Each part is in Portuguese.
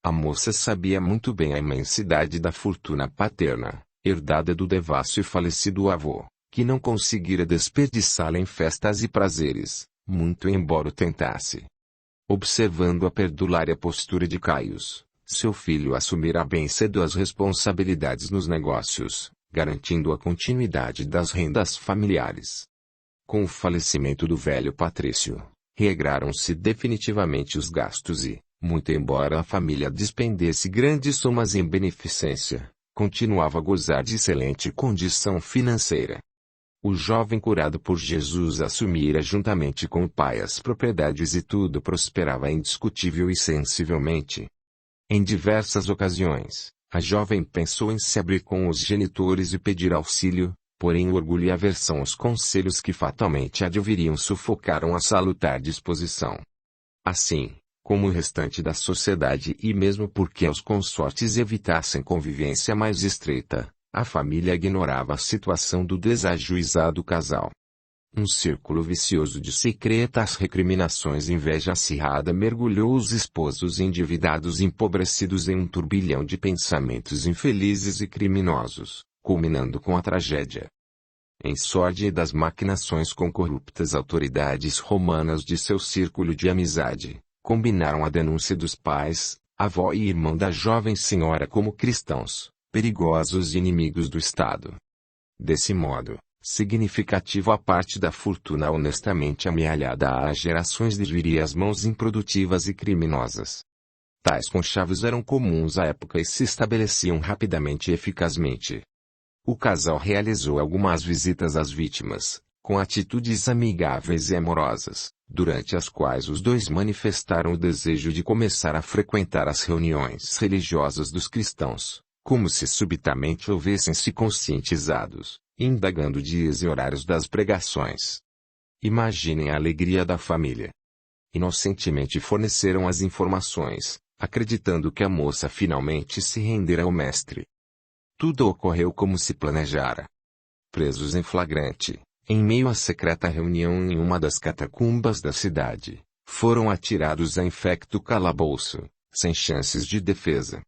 A moça sabia muito bem a imensidade da fortuna paterna, herdada do devasso e falecido avô, que não conseguira desperdiçá-la em festas e prazeres, muito embora o tentasse. Observando a perdulária postura de Caius, seu filho assumirá bem cedo as responsabilidades nos negócios, garantindo a continuidade das rendas familiares. Com o falecimento do velho patrício, regraram-se definitivamente os gastos e, muito embora a família despendesse grandes somas em beneficência, continuava a gozar de excelente condição financeira. O jovem curado por Jesus assumira juntamente com o pai as propriedades e tudo prosperava indiscutível e sensivelmente. Em diversas ocasiões, a jovem pensou em se abrir com os genitores e pedir auxílio, porém o orgulho e a aversão aos conselhos que fatalmente adviriam sufocaram a salutar disposição. Assim, como o restante da sociedade e mesmo porque os consortes evitassem convivência mais estreita, a família ignorava a situação do desajuizado casal. Um círculo vicioso de secretas recriminações e inveja acirrada mergulhou os esposos endividados e empobrecidos em um turbilhão de pensamentos infelizes e criminosos, culminando com a tragédia. Em sórdidas maquinações com corruptas autoridades romanas de seu círculo de amizade, combinaram a denúncia dos pais, avó e irmão da jovem senhora como cristãos, perigosos e inimigos do Estado. Desse modo, significativo a parte da fortuna honestamente amealhada às gerações desviria as mãos improdutivas e criminosas. Tais conchavos eram comuns à época e se estabeleciam rapidamente e eficazmente. O casal realizou algumas visitas às vítimas, com atitudes amigáveis e amorosas, durante as quais os dois manifestaram o desejo de começar a frequentar as reuniões religiosas dos cristãos, como se subitamente houvessem-se conscientizados, indagando dias e horários das pregações. Imaginem a alegria da família. Inocentemente forneceram as informações, acreditando que a moça finalmente se rendera ao mestre. Tudo ocorreu como se planejara. Presos em flagrante, em meio à secreta reunião em uma das catacumbas da cidade, foram atirados a infecto calabouço, sem chances de defesa.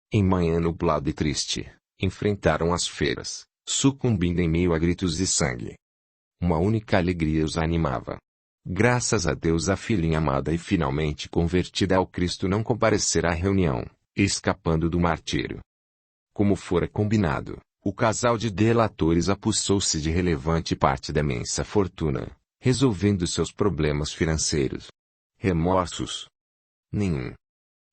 Em manhã nublada e triste, enfrentaram as feiras, sucumbindo em meio a gritos e sangue. Uma única alegria os animava. Graças a Deus a filhinha amada e finalmente convertida ao Cristo não comparecerá à reunião, escapando do martírio. Como fora combinado, o casal de delatores apossou-se de relevante parte da imensa fortuna, resolvendo seus problemas financeiros. Remorsos? Nenhum.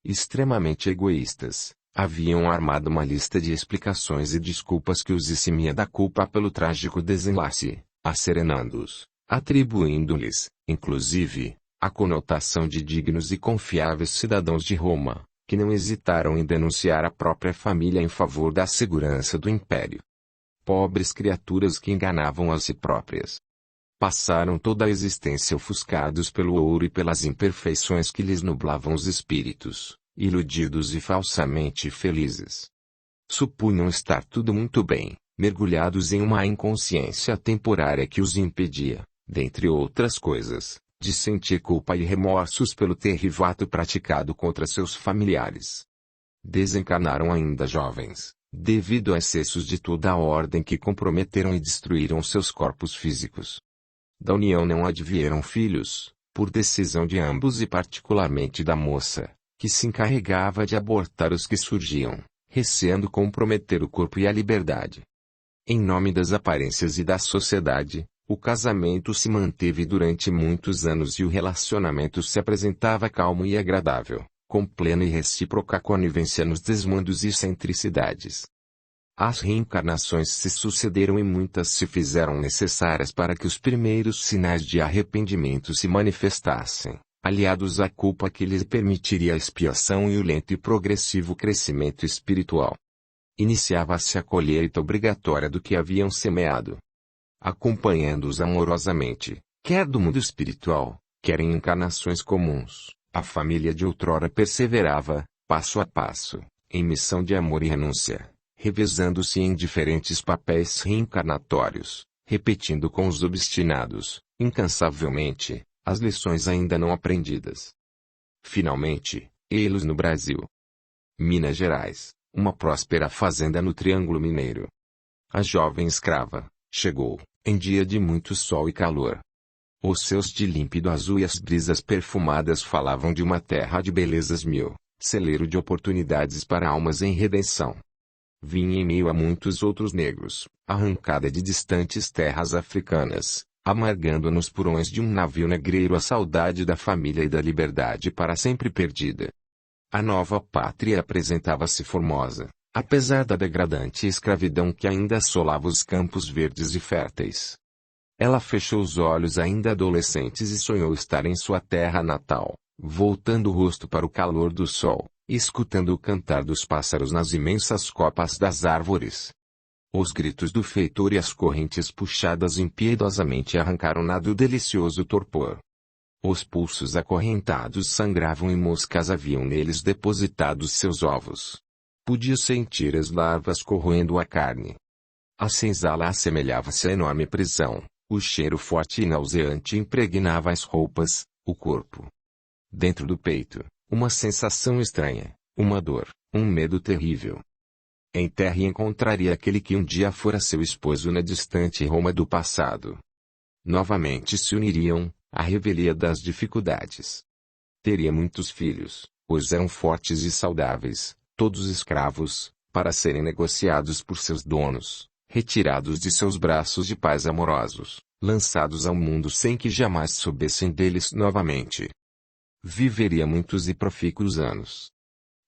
Extremamente egoístas, haviam armado uma lista de explicações e desculpas que os eximia da culpa pelo trágico desenlace, asserenando-os, atribuindo-lhes, inclusive, a conotação de dignos e confiáveis cidadãos de Roma, que não hesitaram em denunciar a própria família em favor da segurança do império. Pobres criaturas que enganavam a si próprias. Passaram toda a existência ofuscados pelo ouro e pelas imperfeições que lhes nublavam os espíritos, iludidos e falsamente felizes. Supunham estar tudo muito bem, mergulhados em uma inconsciência temporária que os impedia, dentre outras coisas, de sentir culpa e remorsos pelo terrível ato praticado contra seus familiares. Desencarnaram ainda jovens, devido a excessos de toda a ordem que comprometeram e destruíram seus corpos físicos. Da união não advieram filhos, por decisão de ambos e particularmente da moça, que se encarregava de abortar os que surgiam, receando comprometer o corpo e a liberdade. Em nome das aparências e da sociedade, o casamento se manteve durante muitos anos e o relacionamento se apresentava calmo e agradável, com plena e recíproca conivência nos desmandos e excentricidades. As reencarnações se sucederam e muitas se fizeram necessárias para que os primeiros sinais de arrependimento se manifestassem, aliados à culpa que lhes permitiria a expiação e o lento e progressivo crescimento espiritual. Iniciava-se a colheita obrigatória do que haviam semeado. Acompanhando-os amorosamente, quer do mundo espiritual, quer em encarnações comuns, a família de outrora perseverava, passo a passo, em missão de amor e renúncia, revezando-se em diferentes papéis reencarnatórios, repetindo com os obstinados, incansavelmente, as lições ainda não aprendidas. Finalmente, ei-los no Brasil. Minas Gerais, uma próspera fazenda no Triângulo Mineiro. A jovem escrava chegou, em dia de muito sol e calor. Os céus de límpido azul e as brisas perfumadas falavam de uma terra de belezas mil, celeiro de oportunidades para almas em redenção. Vinha em meio a muitos outros negros, arrancada de distantes terras africanas, amargando nos porões de um navio negreiro a saudade da família e da liberdade para sempre perdida. A nova pátria apresentava-se formosa, apesar da degradante escravidão que ainda assolava os campos verdes e férteis. Ela fechou os olhos ainda adolescentes e sonhou estar em sua terra natal, voltando o rosto para o calor do sol, escutando o cantar dos pássaros nas imensas copas das árvores. Os gritos do feitor e as correntes puxadas impiedosamente arrancaram-na do delicioso torpor. Os pulsos acorrentados sangravam e moscas haviam neles depositado seus ovos. Podia sentir as larvas corroendo a carne. A senzala assemelhava-se a enorme prisão, o cheiro forte e nauseante impregnava as roupas, o corpo. Dentro do peito, uma sensação estranha, uma dor, um medo terrível. Em terra encontraria aquele que um dia fora seu esposo na distante Roma do passado. Novamente se uniriam, à revelia das dificuldades. Teria muitos filhos, pois eram fortes e saudáveis, todos escravos, para serem negociados por seus donos, retirados de seus braços de pais amorosos, lançados ao mundo sem que jamais soubessem deles novamente. Viveria muitos e profícuos anos.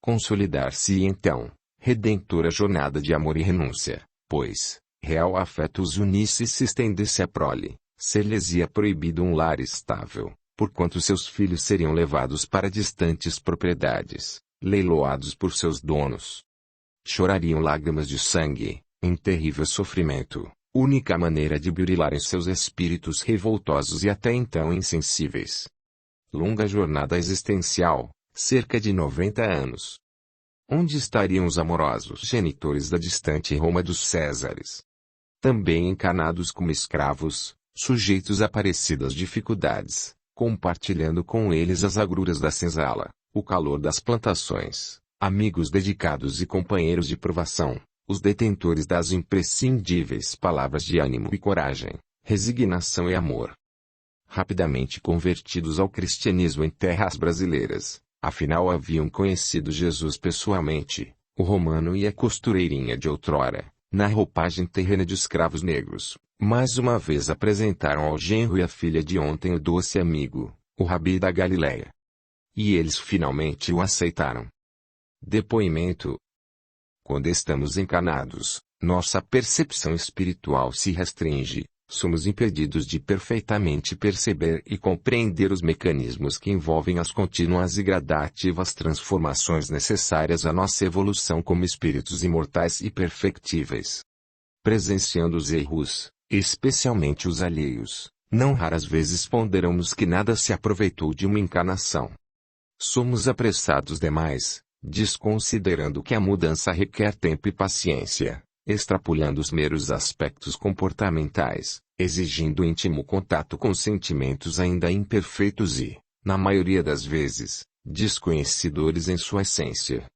Consolidar-se então, redentora jornada de amor e renúncia, pois, real afeto os unisse e se estendesse a prole, ser-lhes-ia proibido um lar estável, porquanto seus filhos seriam levados para distantes propriedades, leiloados por seus donos. Chorariam lágrimas de sangue, em terrível sofrimento, única maneira de burilarem seus espíritos revoltosos e até então insensíveis. Longa jornada existencial, cerca de 90 anos. Onde estariam os amorosos genitores da distante Roma dos Césares? Também encarnados como escravos, sujeitos a parecidas dificuldades, compartilhando com eles as agruras da senzala, o calor das plantações, amigos dedicados e companheiros de provação, os detentores das imprescindíveis palavras de ânimo e coragem, resignação e amor. Rapidamente convertidos ao cristianismo em terras brasileiras, afinal haviam conhecido Jesus pessoalmente, o romano e a costureirinha de outrora, na roupagem terrena de escravos negros, mais uma vez apresentaram ao genro e à filha de ontem o doce amigo, o Rabi da Galileia. E eles finalmente o aceitaram. Depoimento. Quando estamos encarnados, nossa percepção espiritual se restringe, somos impedidos de perfeitamente perceber e compreender os mecanismos que envolvem as contínuas e gradativas transformações necessárias à nossa evolução como espíritos imortais e perfectíveis. Presenciando os erros, especialmente os alheios, não raras vezes ponderamos que nada se aproveitou de uma encarnação. Somos apressados demais, desconsiderando que a mudança requer tempo e paciência, extrapolando os meros aspectos comportamentais, exigindo íntimo contato com sentimentos ainda imperfeitos e, na maioria das vezes, desconhecedores em sua essência.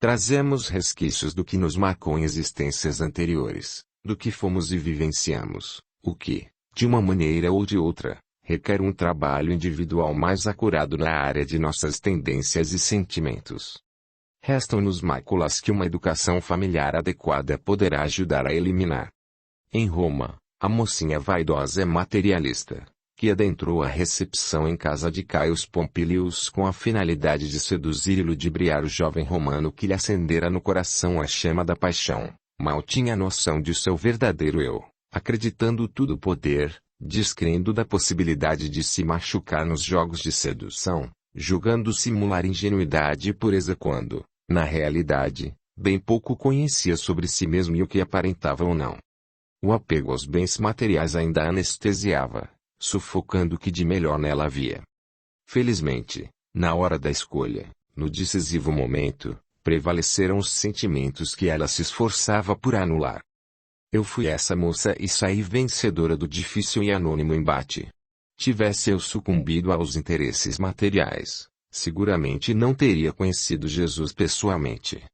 Trazemos resquícios do que nos marcou em existências anteriores, do que fomos e vivenciamos, o que, de uma maneira ou de outra, requer um trabalho individual mais acurado na área de nossas tendências e sentimentos. Restam-nos máculas que uma educação familiar adequada poderá ajudar a eliminar. Em Roma, a mocinha vaidosa e materialista, que adentrou a recepção em casa de Caius Pompilius com a finalidade de seduzir e ludibriar o jovem romano que lhe acendera no coração a chama da paixão, mal tinha noção de seu verdadeiro eu, acreditando tudo poder, descrendo da possibilidade de se machucar nos jogos de sedução, julgando simular ingenuidade e pureza quando, na realidade, bem pouco conhecia sobre si mesmo e o que aparentava ou não. O apego aos bens materiais ainda a anestesiava, sufocando o que de melhor nela havia. Felizmente, na hora da escolha, no decisivo momento, prevaleceram os sentimentos que ela se esforçava por anular. Eu fui essa moça e saí vencedora do difícil e anônimo embate. Tivesse eu sucumbido aos interesses materiais, seguramente não teria conhecido Jesus pessoalmente.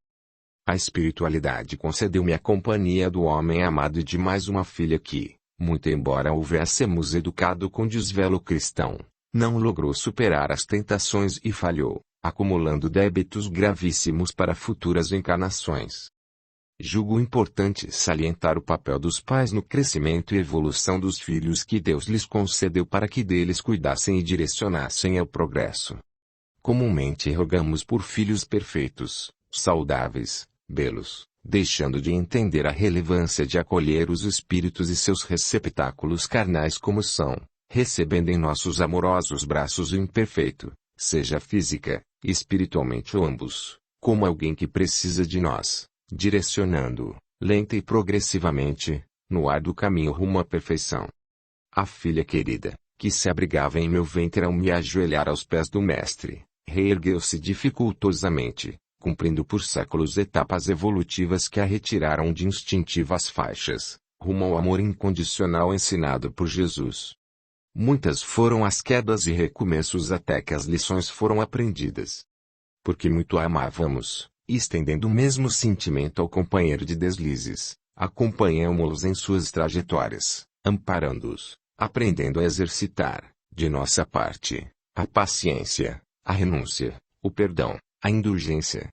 A espiritualidade concedeu-me a companhia do homem amado e de mais uma filha que, muito embora houvéssemos educado com desvelo cristão, não logrou superar as tentações e falhou, acumulando débitos gravíssimos para futuras encarnações. Julgo importante salientar o papel dos pais no crescimento e evolução dos filhos que Deus lhes concedeu para que deles cuidassem e direcionassem ao progresso. Comumente rogamos por filhos perfeitos, saudáveis, belos, deixando de entender a relevância de acolher os espíritos e seus receptáculos carnais como são, recebendo em nossos amorosos braços o imperfeito, seja física, espiritualmente ou ambos, como alguém que precisa de nós, direcionando-o, lenta e progressivamente, no árduo caminho rumo à perfeição. A filha querida, que se abrigava em meu ventre ao me ajoelhar aos pés do Mestre, reergueu-se dificultosamente, cumprindo por séculos etapas evolutivas que a retiraram de instintivas faixas, rumo ao amor incondicional ensinado por Jesus. Muitas foram as quedas e recomeços até que as lições foram aprendidas. Porque muito a amávamos, estendendo o mesmo sentimento ao companheiro de deslizes, acompanhamo-los em suas trajetórias, amparando-os, aprendendo a exercitar, de nossa parte, a paciência, a renúncia, o perdão, a indulgência.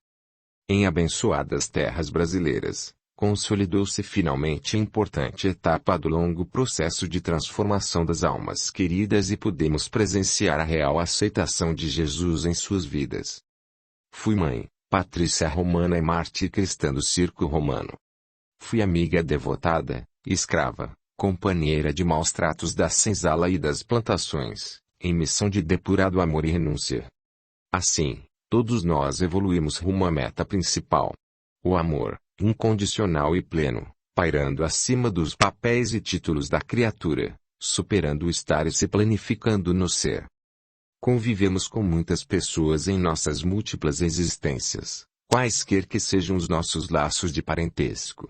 Em abençoadas terras brasileiras, consolidou-se finalmente a importante etapa do longo processo de transformação das almas queridas e pudemos presenciar a real aceitação de Jesus em suas vidas. Fui mãe, Patrícia romana e mártir cristã do circo romano. Fui amiga devotada, escrava, companheira de maus tratos da senzala e das plantações, em missão de depurado amor e renúncia. Assim, todos nós evoluímos rumo à meta principal. O amor, incondicional e pleno, pairando acima dos papéis e títulos da criatura, superando o estar e se planificando no ser. Convivemos com muitas pessoas em nossas múltiplas existências, quaisquer que sejam os nossos laços de parentesco.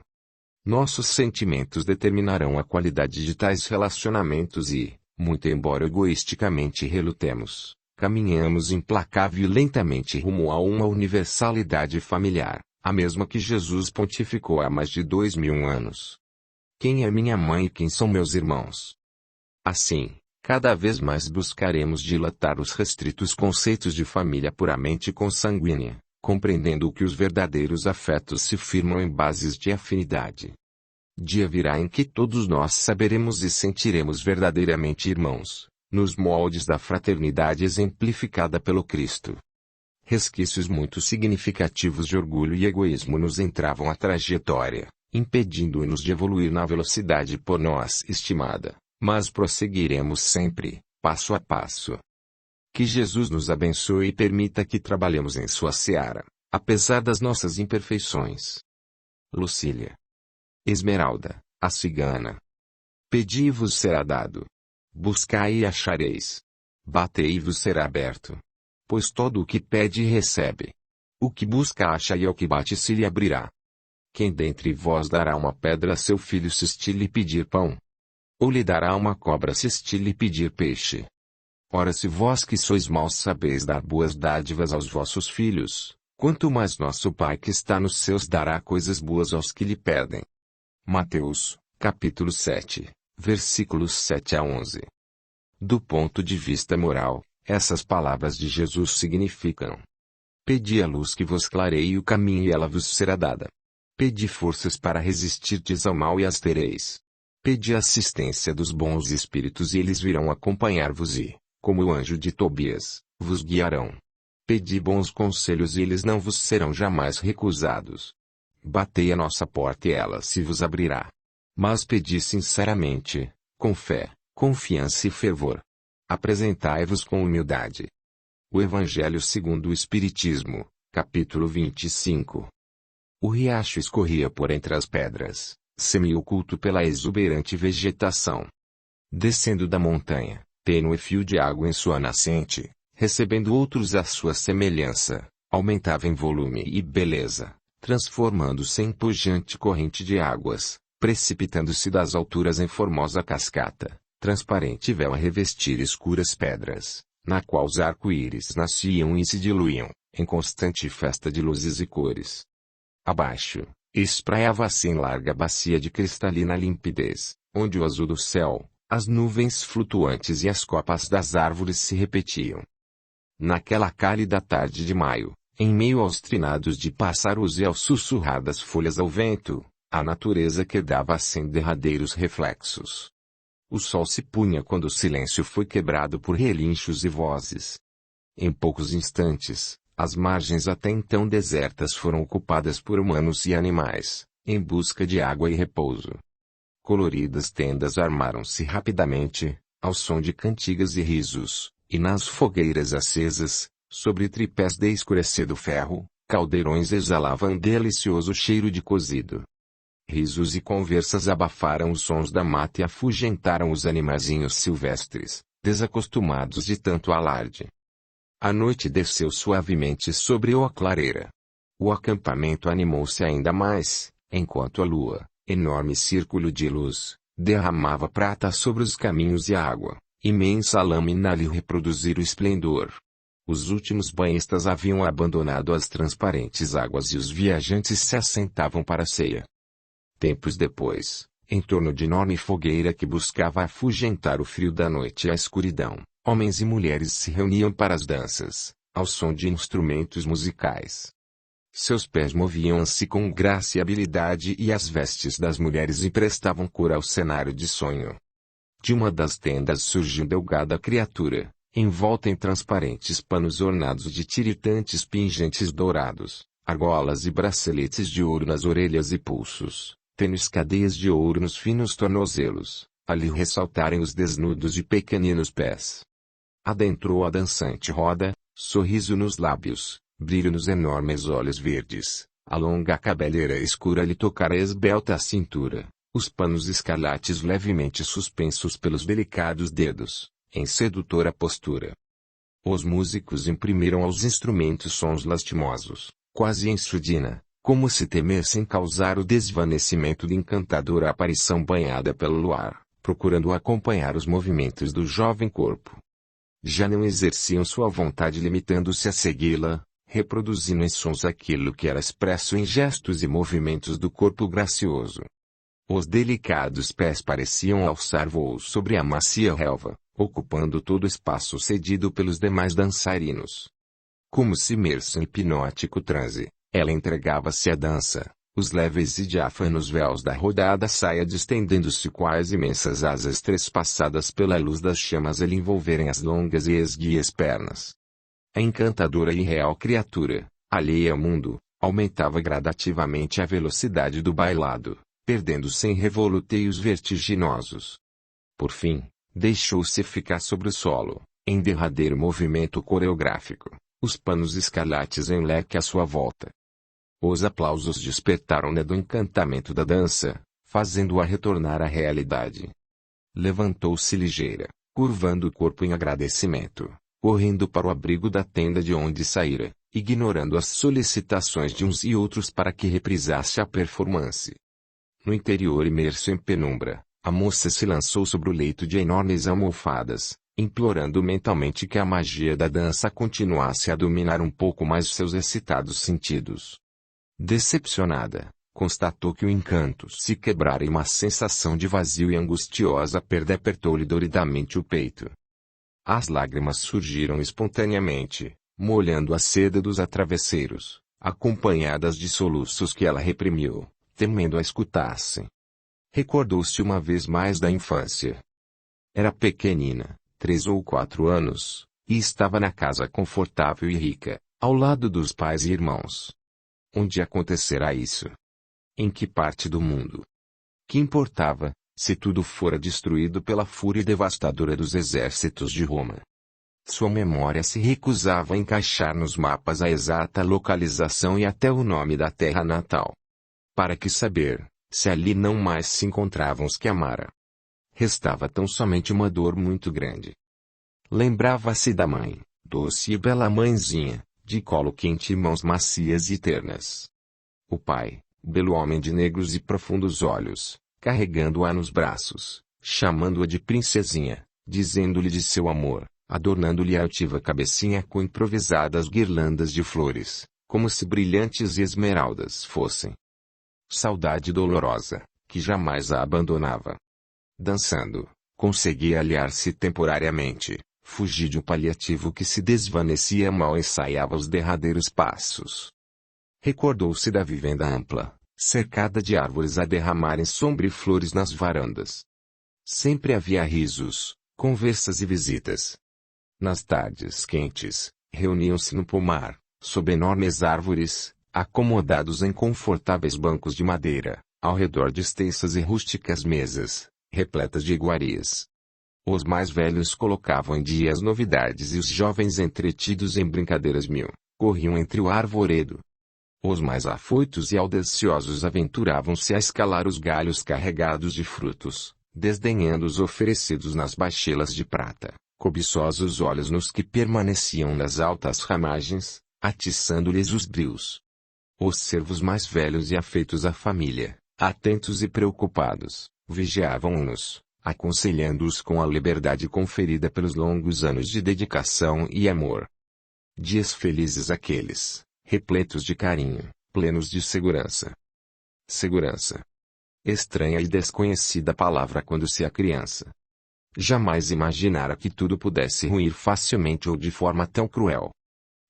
Nossos sentimentos determinarão a qualidade de tais relacionamentos e, muito embora egoisticamente relutemos, caminhamos implacável e lentamente rumo a uma universalidade familiar, a mesma que Jesus pontificou há mais de 2000 anos. Quem é minha mãe e quem são meus irmãos? Assim, cada vez mais buscaremos dilatar os restritos conceitos de família puramente consanguínea, compreendendo que os verdadeiros afetos se firmam em bases de afinidade. Dia virá em que todos nós saberemos e sentiremos verdadeiramente irmãos, nos moldes da fraternidade exemplificada pelo Cristo. Resquícios muito significativos de orgulho e egoísmo nos entravam a trajetória, impedindo-nos de evoluir na velocidade por nós estimada, mas prosseguiremos sempre, passo a passo. Que Jesus nos abençoe e permita que trabalhemos em sua seara, apesar das nossas imperfeições. Lucília. Esmeralda, a cigana. Pedi e vos será dado. Buscai e achareis. Batei e vos será aberto. Pois todo o que pede recebe. O que busca acha e ao que bate se lhe abrirá. Quem dentre vós dará uma pedra a seu filho se este lhe pedir pão? Ou lhe dará uma cobra se este lhe pedir peixe? Ora, se vós que sois maus sabeis dar boas dádivas aos vossos filhos, quanto mais nosso Pai que está nos céus dará coisas boas aos que lhe pedem. Mateus, capítulo 7, versículos 7 a 11. Do ponto de vista moral, essas palavras de Jesus significam: pedi a luz que vos clareie o caminho e ela vos será dada. Pedi forças para resistirdes ao mal e as tereis. Pedi assistência dos bons espíritos e eles virão acompanhar-vos e, como o anjo de Tobias, vos guiarão. Pedi bons conselhos e eles não vos serão jamais recusados. Batei a nossa porta e ela se vos abrirá. Mas pedi sinceramente, com fé, confiança e fervor. Apresentai-vos com humildade. O Evangelho segundo o Espiritismo, capítulo 25. O riacho escorria por entre as pedras, semi-oculto pela exuberante vegetação. Descendo da montanha, tênue fio de água em sua nascente, recebendo outros à sua semelhança, aumentava em volume e beleza, transformando-se em pujante corrente de águas, precipitando-se das alturas em formosa cascata, transparente véu a revestir escuras pedras, na qual os arco-íris nasciam e se diluíam, em constante festa de luzes e cores. Abaixo, espraiava-se em larga bacia de cristalina limpidez, onde o azul do céu, as nuvens flutuantes e as copas das árvores se repetiam. Naquela cálida tarde de maio, em meio aos trinados de pássaros e ao sussurrar das folhas ao vento, a natureza quedava sem derradeiros reflexos. O sol se punha quando o silêncio foi quebrado por relinchos e vozes. Em poucos instantes, as margens até então desertas foram ocupadas por humanos e animais, em busca de água e repouso. Coloridas tendas armaram-se rapidamente, ao som de cantigas e risos, e nas fogueiras acesas, sobre tripés de escurecido ferro, caldeirões exalavam delicioso cheiro de cozido. Risos e conversas abafaram os sons da mata e afugentaram os animaizinhos silvestres, desacostumados de tanto alarde. A noite desceu suavemente sobre a clareira. O acampamento animou-se ainda mais, enquanto a lua, enorme círculo de luz, derramava prata sobre os caminhos e a água, imensa lâmina a lhe reproduzir o esplendor. Os últimos banhistas haviam abandonado as transparentes águas e os viajantes se assentavam para a ceia. Tempos depois, em torno de enorme fogueira que buscava afugentar o frio da noite e a escuridão, homens e mulheres se reuniam para as danças, ao som de instrumentos musicais. Seus pés moviam-se com graça e habilidade e as vestes das mulheres emprestavam cor ao cenário de sonho. De uma das tendas surgiu delgada criatura, envolta em transparentes panos ornados de tiritantes pingentes dourados, argolas e braceletes de ouro nas orelhas e pulsos, tênues cadeias de ouro nos finos tornozelos, a lhe ressaltarem os desnudos e pequeninos pés. Adentrou a dançante roda, sorriso nos lábios, brilho nos enormes olhos verdes, a longa cabeleira escura lhe tocara a esbelta cintura, os panos escarlates levemente suspensos pelos delicados dedos, em sedutora postura. Os músicos imprimiram aos instrumentos sons lastimosos, quase em surdina, como se temessem causar o desvanecimento de encantadora aparição banhada pelo luar, procurando acompanhar os movimentos do jovem corpo. Já não exerciam sua vontade limitando-se a segui-la, reproduzindo em sons aquilo que era expresso em gestos e movimentos do corpo gracioso. Os delicados pés pareciam alçar voo sobre a macia relva, ocupando todo o espaço cedido pelos demais dançarinos. Como se imersa em hipnótico transe, ela entregava-se à dança, os leves e diáfanos véus da rodada saia distendendo-se quais imensas asas trespassadas pela luz das chamas a lhe envolverem as longas e esguias pernas. A encantadora e real criatura, alheia ao mundo, aumentava gradativamente a velocidade do bailado, perdendo-se em revoluteios vertiginosos. Por fim, deixou-se ficar sobre o solo, em derradeiro movimento coreográfico, os panos escarlates em leque à sua volta. Os aplausos despertaram-na do encantamento da dança, fazendo-a retornar à realidade. Levantou-se ligeira, curvando o corpo em agradecimento, correndo para o abrigo da tenda de onde saíra, ignorando as solicitações de uns e outros para que reprisasse a performance. No interior imerso em penumbra, a moça se lançou sobre o leito de enormes almofadas, implorando mentalmente que a magia da dança continuasse a dominar um pouco mais seus excitados sentidos. Decepcionada, constatou que o encanto se quebrara e uma sensação de vazio e angustiosa perda apertou-lhe doridamente o peito. As lágrimas surgiram espontaneamente, molhando a seda dos travesseiros, acompanhadas de soluços que ela reprimiu, temendo a escutassem. Recordou-se uma vez mais da infância. Era pequenina, 3 ou 4 anos, e estava na casa confortável e rica, ao lado dos pais e irmãos. Onde acontecerá isso? Em que parte do mundo? Que importava, se tudo fora destruído pela fúria devastadora dos exércitos de Roma? Sua memória se recusava a encaixar nos mapas a exata localização e até o nome da terra natal. Para que saber, se ali não mais se encontravam os que amara? Restava tão somente uma dor muito grande. Lembrava-se da mãe, doce e bela mãezinha, de colo quente e mãos macias e ternas. O pai, belo homem de negros e profundos olhos, carregando-a nos braços, chamando-a de princesinha, dizendo-lhe de seu amor, adornando-lhe a altiva cabecinha com improvisadas guirlandas de flores, como se brilhantes esmeraldas fossem. Saudade dolorosa, que jamais a abandonava. Dançando, conseguia aliar-se temporariamente, fugir de um paliativo que se desvanecia mal ensaiava os derradeiros passos. Recordou-se da vivenda ampla, cercada de árvores a derramarem sombra e flores nas varandas. Sempre havia risos, conversas e visitas. Nas tardes quentes, reuniam-se no pomar, sob enormes árvores, acomodados em confortáveis bancos de madeira, ao redor de extensas e rústicas mesas, repletas de iguarias. Os mais velhos colocavam em dia as novidades e os jovens, entretidos em brincadeiras mil, corriam entre o arvoredo. Os mais afoitos e audaciosos aventuravam-se a escalar os galhos carregados de frutos, desdenhando os oferecidos nas bachelas de prata, cobiçosos olhos nos que permaneciam nas altas ramagens, atiçando-lhes os brios. Os servos mais velhos e afeitos à família, atentos e preocupados, vigiavam-nos, aconselhando-os com a liberdade conferida pelos longos anos de dedicação e amor. Dias felizes aqueles, repletos de carinho, plenos de segurança. Segurança. Estranha e desconhecida palavra quando se é criança. Jamais imaginara que tudo pudesse ruir facilmente ou de forma tão cruel.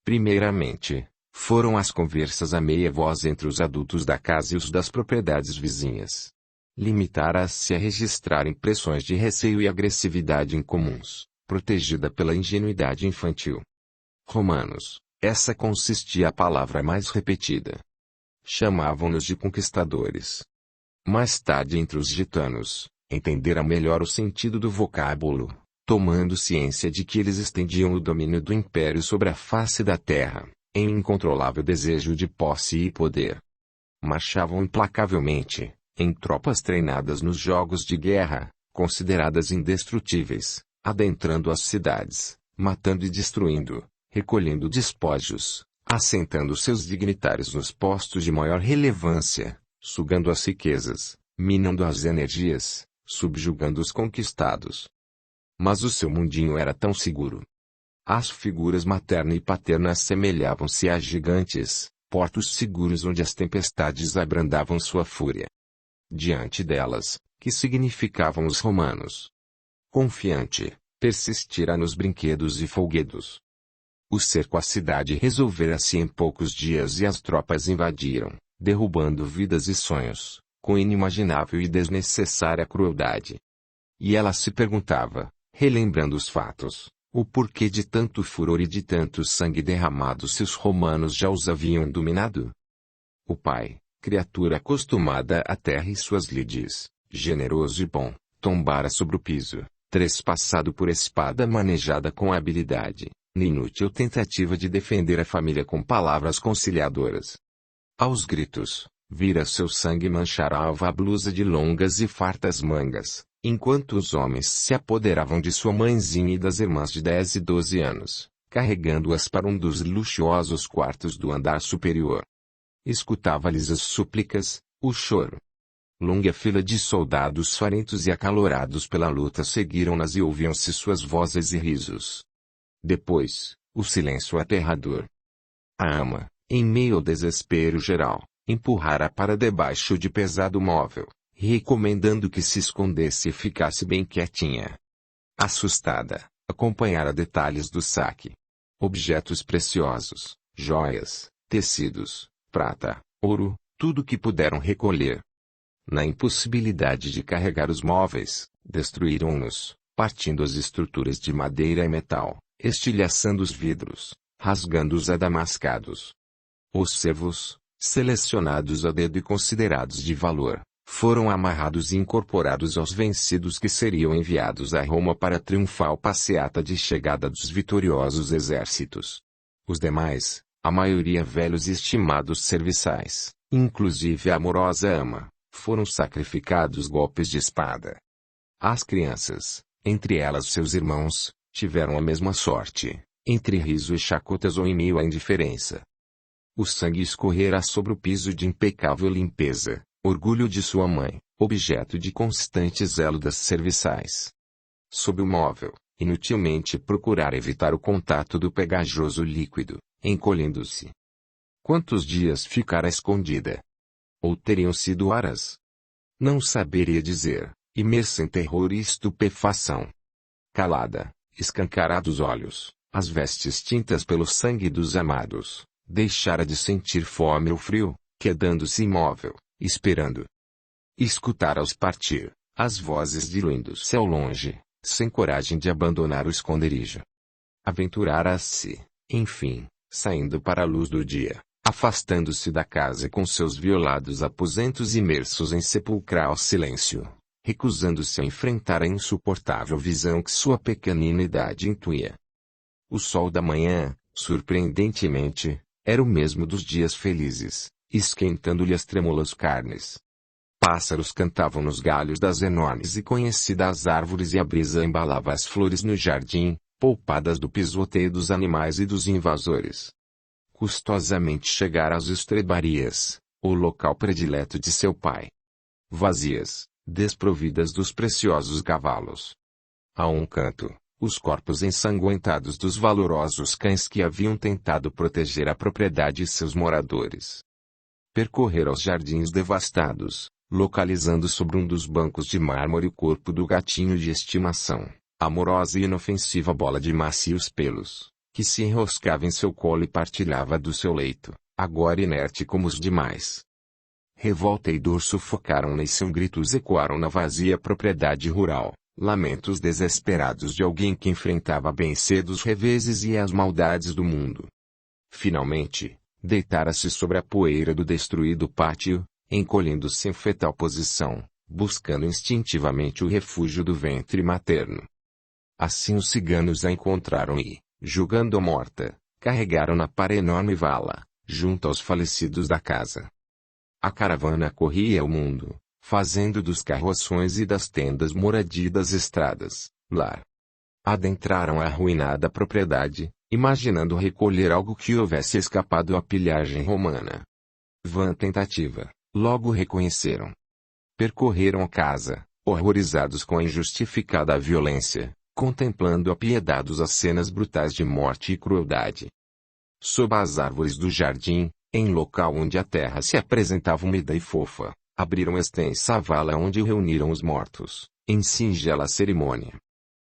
Primeiramente, foram as conversas a meia voz entre os adultos da casa e os das propriedades vizinhas. Limitara-se a registrar impressões de receio e agressividade incomuns, protegida pela ingenuidade infantil. Romanos, essa consistia a palavra mais repetida. Chamavam-nos de conquistadores. Mais tarde, entre os gitanos, entendera melhor o sentido do vocábulo, tomando ciência de que eles estendiam o domínio do império sobre a face da terra, em incontrolável desejo de posse e poder. Marchavam implacavelmente, em tropas treinadas nos jogos de guerra, consideradas indestrutíveis, adentrando as cidades, matando e destruindo, recolhendo despojos, assentando seus dignitários nos postos de maior relevância, sugando as riquezas, minando as energias, subjugando os conquistados. Mas o seu mundinho era tão seguro. As figuras materna e paterna assemelhavam-se a gigantes, portos seguros onde as tempestades abrandavam sua fúria. Diante delas, que significavam os romanos? Confiante, persistira nos brinquedos e folguedos. O cerco à cidade resolvera-se em poucos dias e as tropas invadiram, derrubando vidas e sonhos, com inimaginável e desnecessária crueldade. E ela se perguntava, relembrando os fatos, o porquê de tanto furor e de tanto sangue derramado se os romanos já os haviam dominado. O pai, criatura acostumada à terra e suas lides, generoso e bom, tombara sobre o piso, trespassado por espada manejada com habilidade, na inútil tentativa de defender a família com palavras conciliadoras. Aos gritos, vira seu sangue manchar a alva blusa de longas e fartas mangas, enquanto os homens se apoderavam de sua mãezinha e das irmãs de 10 e 12 anos, carregando-as para um dos luxuosos quartos do andar superior. Escutava-lhes as súplicas, o choro. Longa fila de soldados farentos e acalorados pela luta seguiram-nas e ouviam-se suas vozes e risos. Depois, o silêncio aterrador. A ama, em meio ao desespero geral, empurrara para debaixo de pesado móvel, recomendando que se escondesse e ficasse bem quietinha. Assustada, acompanhara detalhes do saque. Objetos preciosos, joias, tecidos, prata, ouro, tudo que puderam recolher. Na impossibilidade de carregar os móveis, destruíram-nos, partindo as estruturas de madeira e metal, estilhaçando os vidros, rasgando os adamascados. Os servos, selecionados a dedo e considerados de valor, foram amarrados e incorporados aos vencidos que seriam enviados a Roma para a triunfal passeata de chegada dos vitoriosos exércitos. Os demais, a maioria velhos e estimados serviçais, inclusive a amorosa ama, foram sacrificados golpes de espada. As crianças, entre elas seus irmãos, tiveram a mesma sorte, entre riso e chacotas ou em meio à indiferença. O sangue escorrera sobre o piso de impecável limpeza, orgulho de sua mãe, objeto de constante zelo das serviçais. Sob o móvel, inutilmente procurar evitar o contato do pegajoso líquido, encolhendo-se. Quantos dias ficara escondida? Ou teriam sido horas? Não saberia dizer, imersa em terror e estupefação. Calada, escancarados olhos, as vestes tintas pelo sangue dos amados, deixara de sentir fome ou frio, quedando-se imóvel, esperando. Escutara-os partir, as vozes diluindo-se ao longe, sem coragem de abandonar o esconderijo. Aventurara-se, enfim, saindo para a luz do dia, afastando-se da casa com seus violados aposentos imersos em sepulcral silêncio, recusando-se a enfrentar a insuportável visão que sua pequenina idade intuía. O sol da manhã, surpreendentemente, era o mesmo dos dias felizes, esquentando-lhe as trêmulas carnes. Pássaros cantavam nos galhos das enormes e conhecidas árvores e a brisa embalava as flores no jardim, poupadas do pisoteio dos animais e dos invasores. Custosamente chegara às estrebarias, o local predileto de seu pai. Vazias, desprovidas dos preciosos cavalos. A um canto, os corpos ensanguentados dos valorosos cães que haviam tentado proteger a propriedade e seus moradores. Percorrera os jardins devastados, localizando sobre um dos bancos de mármore o corpo do gatinho de estimação, amorosa e inofensiva bola de macios pelos, que se enroscava em seu colo e partilhava do seu leito, agora inerte como os demais. Revolta e dor sufocaram-na e seus gritos ecoaram na vazia propriedade rural, lamentos desesperados de alguém que enfrentava bem cedo os reveses e as maldades do mundo. Finalmente, deitara-se sobre a poeira do destruído pátio, encolhendo-se em fetal posição, buscando instintivamente o refúgio do ventre materno. Assim os ciganos a encontraram e, julgando-a morta, carregaram-na para a enorme vala, junto aos falecidos da casa. A caravana corria o mundo, fazendo dos carroções e das tendas moradia das estradas, lar. Adentraram a arruinada propriedade, imaginando recolher algo que houvesse escapado à pilhagem romana. Vã tentativa. Logo reconheceram. Percorreram a casa, horrorizados com a injustificada violência, contemplando apiedados as cenas brutais de morte e crueldade. Sob as árvores do jardim, em local onde a terra se apresentava úmida e fofa, abriram extensa vala onde reuniram os mortos, em singela cerimônia.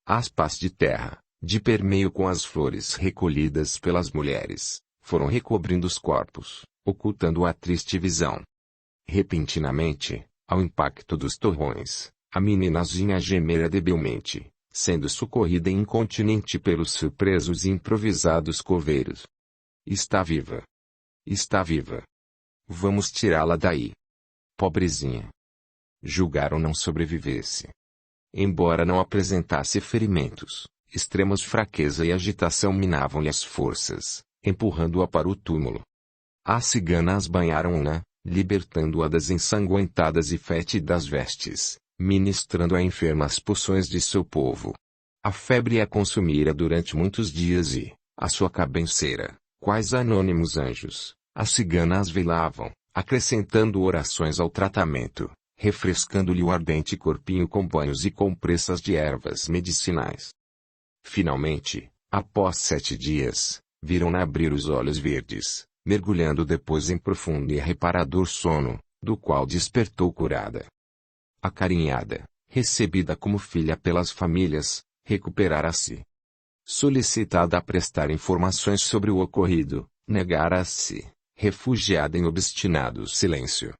Aspas de terra, de permeio com as flores recolhidas pelas mulheres, foram recobrindo os corpos, ocultando a triste visão. Repentinamente, ao impacto dos torrões, a meninazinha gemera debilmente, sendo socorrida incontinente pelos surpresos e improvisados coveiros. Está viva. Está viva. Vamos tirá-la daí. Pobrezinha. Julgaram não sobrevivesse. Embora não apresentasse ferimentos, extremas fraqueza e agitação minavam-lhe as forças, empurrando-a para o túmulo. As ciganas banharam-na, libertando-a das ensanguentadas e fétidas vestes, ministrando à enferma as poções de seu povo. A febre a consumira durante muitos dias e, à sua cabeceira, quais anônimos anjos, as ciganas velavam, acrescentando orações ao tratamento, refrescando-lhe o ardente corpinho com banhos e compressas de ervas medicinais. Finalmente, após 7 dias, viram-na abrir os olhos verdes, mergulhando depois em profundo e reparador sono, do qual despertou curada. Acarinhada, recebida como filha pelas famílias, recuperara-se. Solicitada a prestar informações sobre o ocorrido, negara-se, refugiada em obstinado silêncio.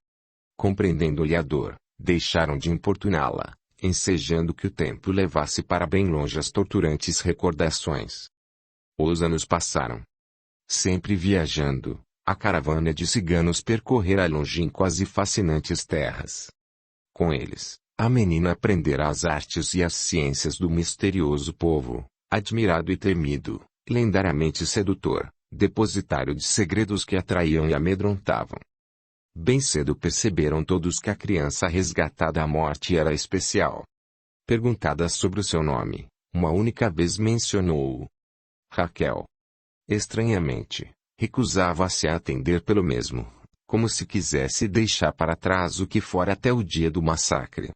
Compreendendo-lhe a dor, deixaram de importuná-la, ensejando que o tempo levasse para bem longe as torturantes recordações. Os anos passaram. Sempre viajando, a caravana de ciganos percorrera longínquas e fascinantes terras. Com eles, a menina aprendera as artes e as ciências do misterioso povo, admirado e temido, lendariamente sedutor, depositário de segredos que atraíam e amedrontavam. Bem cedo perceberam todos que a criança resgatada à morte era especial. Perguntada sobre o seu nome, uma única vez mencionou-o. Raquel. Estranhamente, recusava-se a atender pelo mesmo, como se quisesse deixar para trás o que fora até o dia do massacre.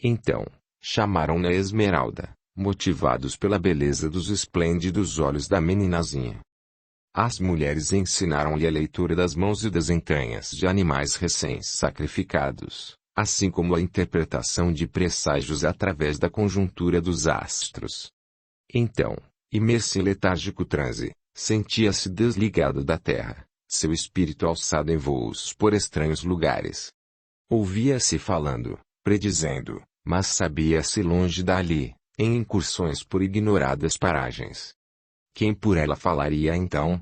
Então, chamaram-na Esmeralda, motivados pela beleza dos esplêndidos olhos da meninazinha. As mulheres ensinaram-lhe a leitura das mãos e das entranhas de animais recém-sacrificados, assim como a interpretação de presságios através da conjuntura dos astros. Então, imerso em letárgico transe, sentia-se desligado da terra, seu espírito alçado em voos por estranhos lugares. Ouvia-se falando, predizendo, mas sabia-se longe dali, em incursões por ignoradas paragens. Quem por ela falaria então?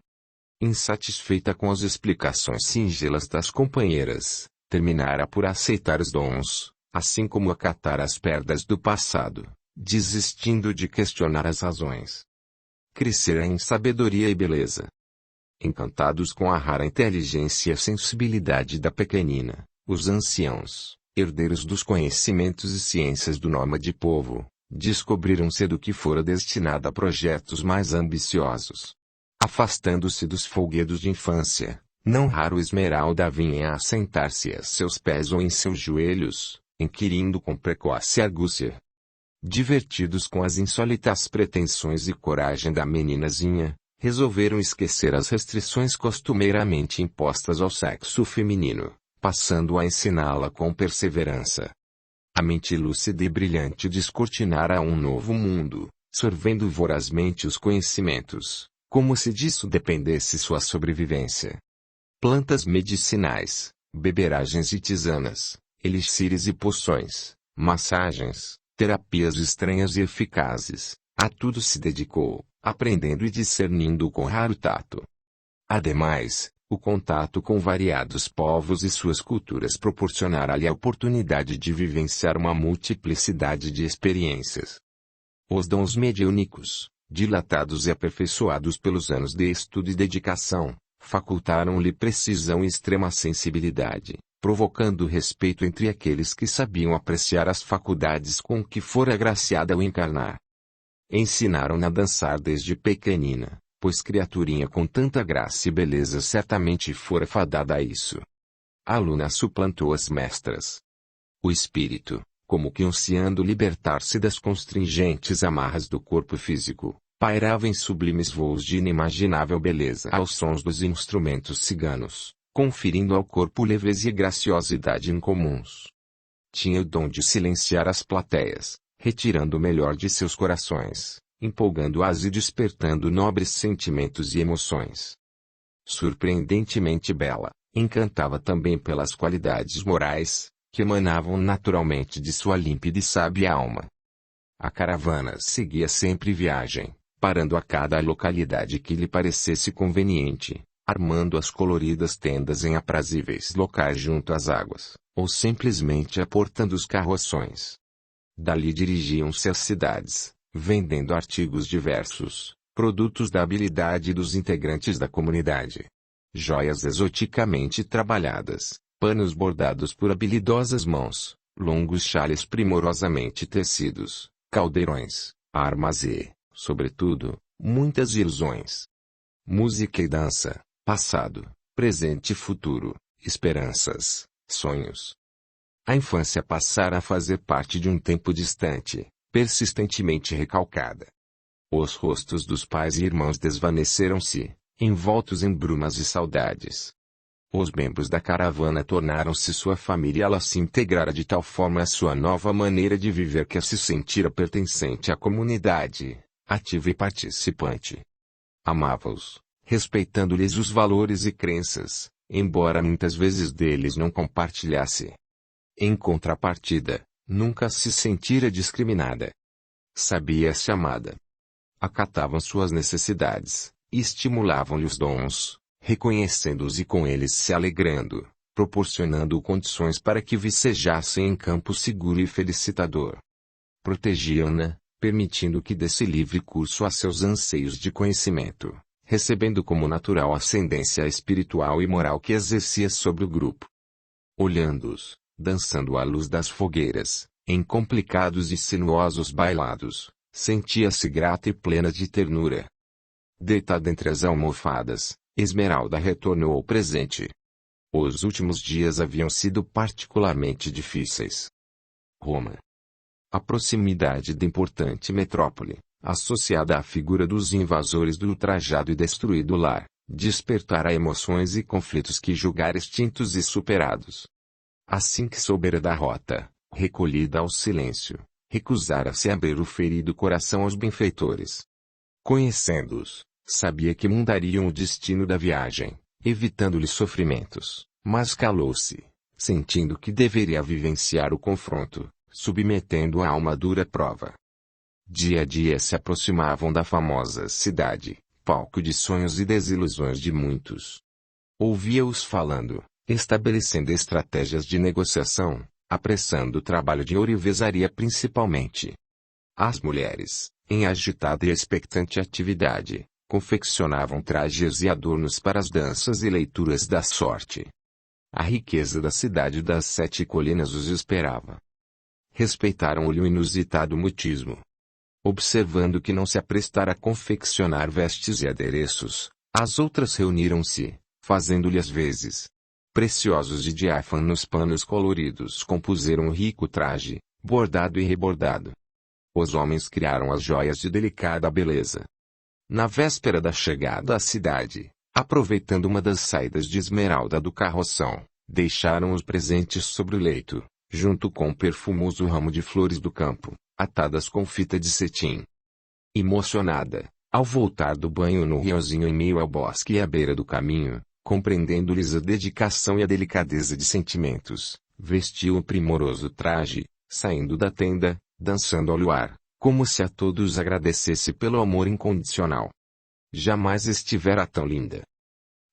Insatisfeita com as explicações singelas das companheiras, terminara por aceitar os dons, assim como acatar as perdas do passado, desistindo de questionar as razões. Crescera em sabedoria e beleza. Encantados com a rara inteligência e sensibilidade da pequenina, os anciãos, herdeiros dos conhecimentos e ciências do nômade povo, descobriram cedo que fora destinada a projetos mais ambiciosos. Afastando-se dos folguedos de infância, não raro Esmeralda vinha a assentar-se a seus pés ou em seus joelhos, inquirindo com precoce argúcia. Divertidos com as insólitas pretensões e coragem da meninazinha, resolveram esquecer as restrições costumeiramente impostas ao sexo feminino, passando a ensiná-la com perseverança. A mente lúcida e brilhante descortinara um novo mundo, sorvendo vorazmente os conhecimentos, como se disso dependesse sua sobrevivência. Plantas medicinais, beberagens e tisanas, elixires e poções, massagens, terapias estranhas e eficazes, a tudo se dedicou, aprendendo e discernindo com raro tato. Ademais, o contato com variados povos e suas culturas proporcionara-lhe a oportunidade de vivenciar uma multiplicidade de experiências. Os dons mediúnicos, dilatados e aperfeiçoados pelos anos de estudo e dedicação, facultaram-lhe precisão e extrema sensibilidade, provocando respeito entre aqueles que sabiam apreciar as faculdades com que fora agraciada ao encarnar. Ensinaram-na a dançar desde pequenina, pois criaturinha com tanta graça e beleza certamente fora fadada a isso. A aluna suplantou as mestras. O espírito, como que ansiando libertar-se das constringentes amarras do corpo físico, pairava em sublimes voos de inimaginável beleza aos sons dos instrumentos ciganos, conferindo ao corpo leveza e graciosidade incomuns. Tinha o dom de silenciar as plateias, retirando o melhor de seus corações, empolgando-as e despertando nobres sentimentos e emoções. Surpreendentemente bela, encantava também pelas qualidades morais, que emanavam naturalmente de sua límpida e sábia alma. A caravana seguia sempre viagem, parando a cada localidade que lhe parecesse conveniente, armando as coloridas tendas em aprazíveis locais junto às águas, ou simplesmente aportando os carroções. Dali dirigiam-se às cidades, vendendo artigos diversos, produtos da habilidade dos integrantes da comunidade. Joias exoticamente trabalhadas, panos bordados por habilidosas mãos, longos xales primorosamente tecidos, caldeirões, armas e, sobretudo, muitas ilusões. Música e dança, passado, presente e futuro, esperanças, sonhos. A infância passara a fazer parte de um tempo distante, persistentemente recalcada. Os rostos dos pais e irmãos desvaneceram-se, envoltos em brumas e saudades. Os membros da caravana tornaram-se sua família e ela se integrara de tal forma à sua nova maneira de viver que a se sentira pertencente à comunidade, ativa e participante. Amava-os, respeitando-lhes os valores e crenças, embora muitas vezes deles não compartilhasse. Em contrapartida, nunca se sentira discriminada. Sabia-se amada. Acatavam suas necessidades, e estimulavam-lhe os dons, reconhecendo-os e com eles se alegrando, proporcionando condições para que vicejassem em campo seguro e felicitador. Protegiam-na, permitindo que desse livre curso a seus anseios de conhecimento, recebendo como natural a ascendência espiritual e moral que exercia sobre o grupo. Olhando-os, dançando à luz das fogueiras, em complicados e sinuosos bailados, sentia-se grata e plena de ternura. Deitada entre as almofadas, Esmeralda retornou ao presente. Os últimos dias haviam sido particularmente difíceis. Roma. A proximidade da importante metrópole, associada à figura dos invasores do ultrajado e destruído lar, despertara emoções e conflitos que julgara extintos e superados. Assim que soubera da rota, recolhida ao silêncio, recusara-se a abrir o ferido coração aos benfeitores. Conhecendo-os, sabia que mudariam o destino da viagem, evitando-lhe sofrimentos, mas calou-se, sentindo que deveria vivenciar o confronto, submetendo-a a uma dura prova. Dia a dia se aproximavam da famosa cidade, palco de sonhos e desilusões de muitos. Ouvia-os falando, estabelecendo estratégias de negociação, apressando o trabalho de ourivesaria principalmente. As mulheres, em agitada e expectante atividade, confeccionavam trajes e adornos para as danças e leituras da sorte. A riqueza da cidade das 7 colinas os esperava. Respeitaram-lhe o inusitado mutismo. Observando que não se aprestara a confeccionar vestes e adereços, as outras reuniram-se, fazendo-lhe às vezes. Preciosos de diáfanos panos coloridos compuseram um rico traje, bordado e rebordado. Os homens criaram as joias de delicada beleza. Na véspera da chegada à cidade, aproveitando uma das saídas de esmeralda do carroção, deixaram os presentes sobre o leito, junto com o perfumoso ramo de flores do campo, atadas com fita de cetim. Emocionada, ao voltar do banho no riozinho em meio ao bosque e à beira do caminho, compreendendo-lhes a dedicação e a delicadeza de sentimentos, vestiu o primoroso traje, saindo da tenda, dançando ao luar, como se a todos agradecesse pelo amor incondicional. Jamais estivera tão linda.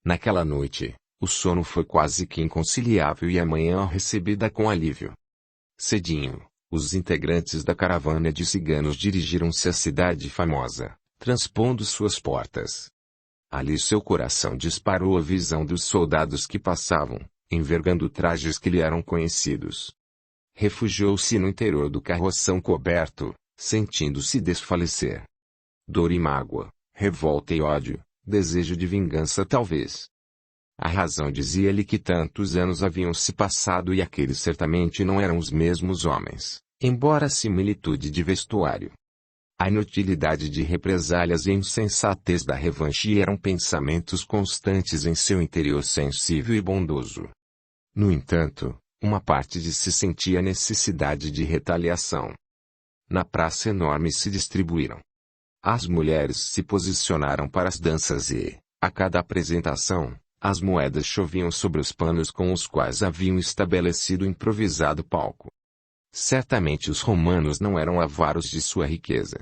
Naquela noite, o sono foi quase que inconciliável e a manhã recebida com alívio. Cedinho, os integrantes da caravana de ciganos dirigiram-se à cidade famosa, transpondo suas portas. Ali seu coração disparou a visão dos soldados que passavam, envergando trajes que lhe eram conhecidos. Refugiou-se no interior do carroção coberto, sentindo-se desfalecer. Dor e mágoa, revolta e ódio, desejo de vingança talvez. A razão dizia-lhe que tantos anos haviam se passado e aqueles certamente não eram os mesmos homens, embora a similitude de vestuário. A inutilidade de represálias e a insensatez da revanche eram pensamentos constantes em seu interior sensível e bondoso. No entanto, uma parte de si sentia a necessidade de retaliação. Na praça enorme se distribuíram. As mulheres se posicionaram para as danças e, a cada apresentação, as moedas choviam sobre os panos com os quais haviam estabelecido o improvisado palco. Certamente os romanos não eram avaros de sua riqueza.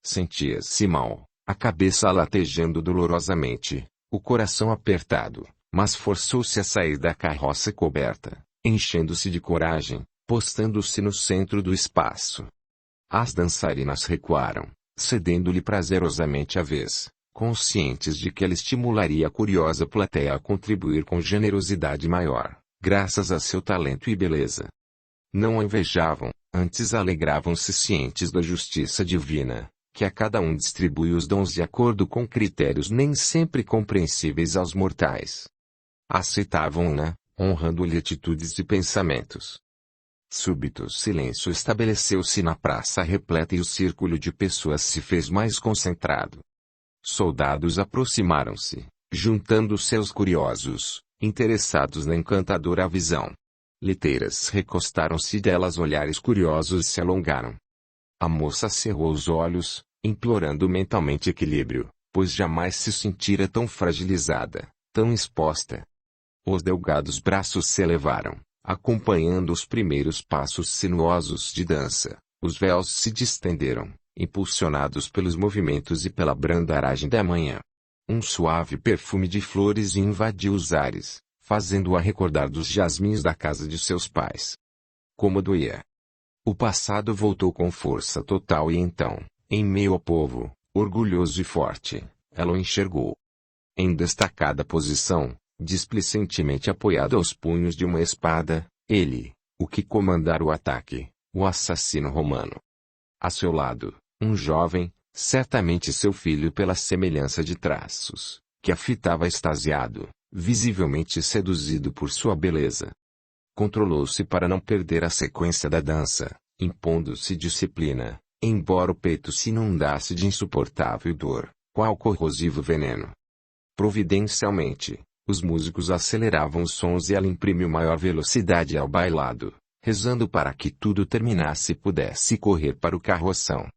Sentia-se mal, a cabeça latejando dolorosamente, o coração apertado, mas forçou-se a sair da carroça coberta, enchendo-se de coragem, postando-se no centro do espaço. As dançarinas recuaram, cedendo-lhe prazerosamente a vez, conscientes de que ela estimularia a curiosa plateia a contribuir com generosidade maior, graças a seu talento e beleza. Não a invejavam, antes alegravam-se cientes da justiça divina, que a cada um distribui os dons de acordo com critérios nem sempre compreensíveis aos mortais. Aceitavam-na, honrando-lhe atitudes e pensamentos. Súbito silêncio estabeleceu-se na praça repleta e o círculo de pessoas se fez mais concentrado. Soldados aproximaram-se, juntando-se aos curiosos, interessados na encantadora visão. Liteiras recostaram-se delas, olhares curiosos se alongaram. A moça cerrou os olhos, implorando mentalmente equilíbrio, pois jamais se sentira tão fragilizada, tão exposta. Os delgados braços se elevaram, acompanhando os primeiros passos sinuosos de dança. Os véus se distenderam, impulsionados pelos movimentos e pela branda aragem da manhã. Um suave perfume de flores invadiu os ares, fazendo-a recordar dos jasmins da casa de seus pais. Como doía. O passado voltou com força total e então, em meio ao povo, orgulhoso e forte, ela o enxergou. Em destacada posição, displicentemente apoiado aos punhos de uma espada, ele, o que comandara o ataque, o assassino romano. A seu lado, um jovem, certamente seu filho pela semelhança de traços, que a fitava extasiado, visivelmente seduzido por sua beleza. Controlou-se para não perder a sequência da dança, impondo-se disciplina, embora o peito se inundasse de insuportável dor, qual corrosivo veneno. Providencialmente, os músicos aceleravam os sons e ela imprimiu maior velocidade ao bailado, rezando para que tudo terminasse e pudesse correr para o carroção.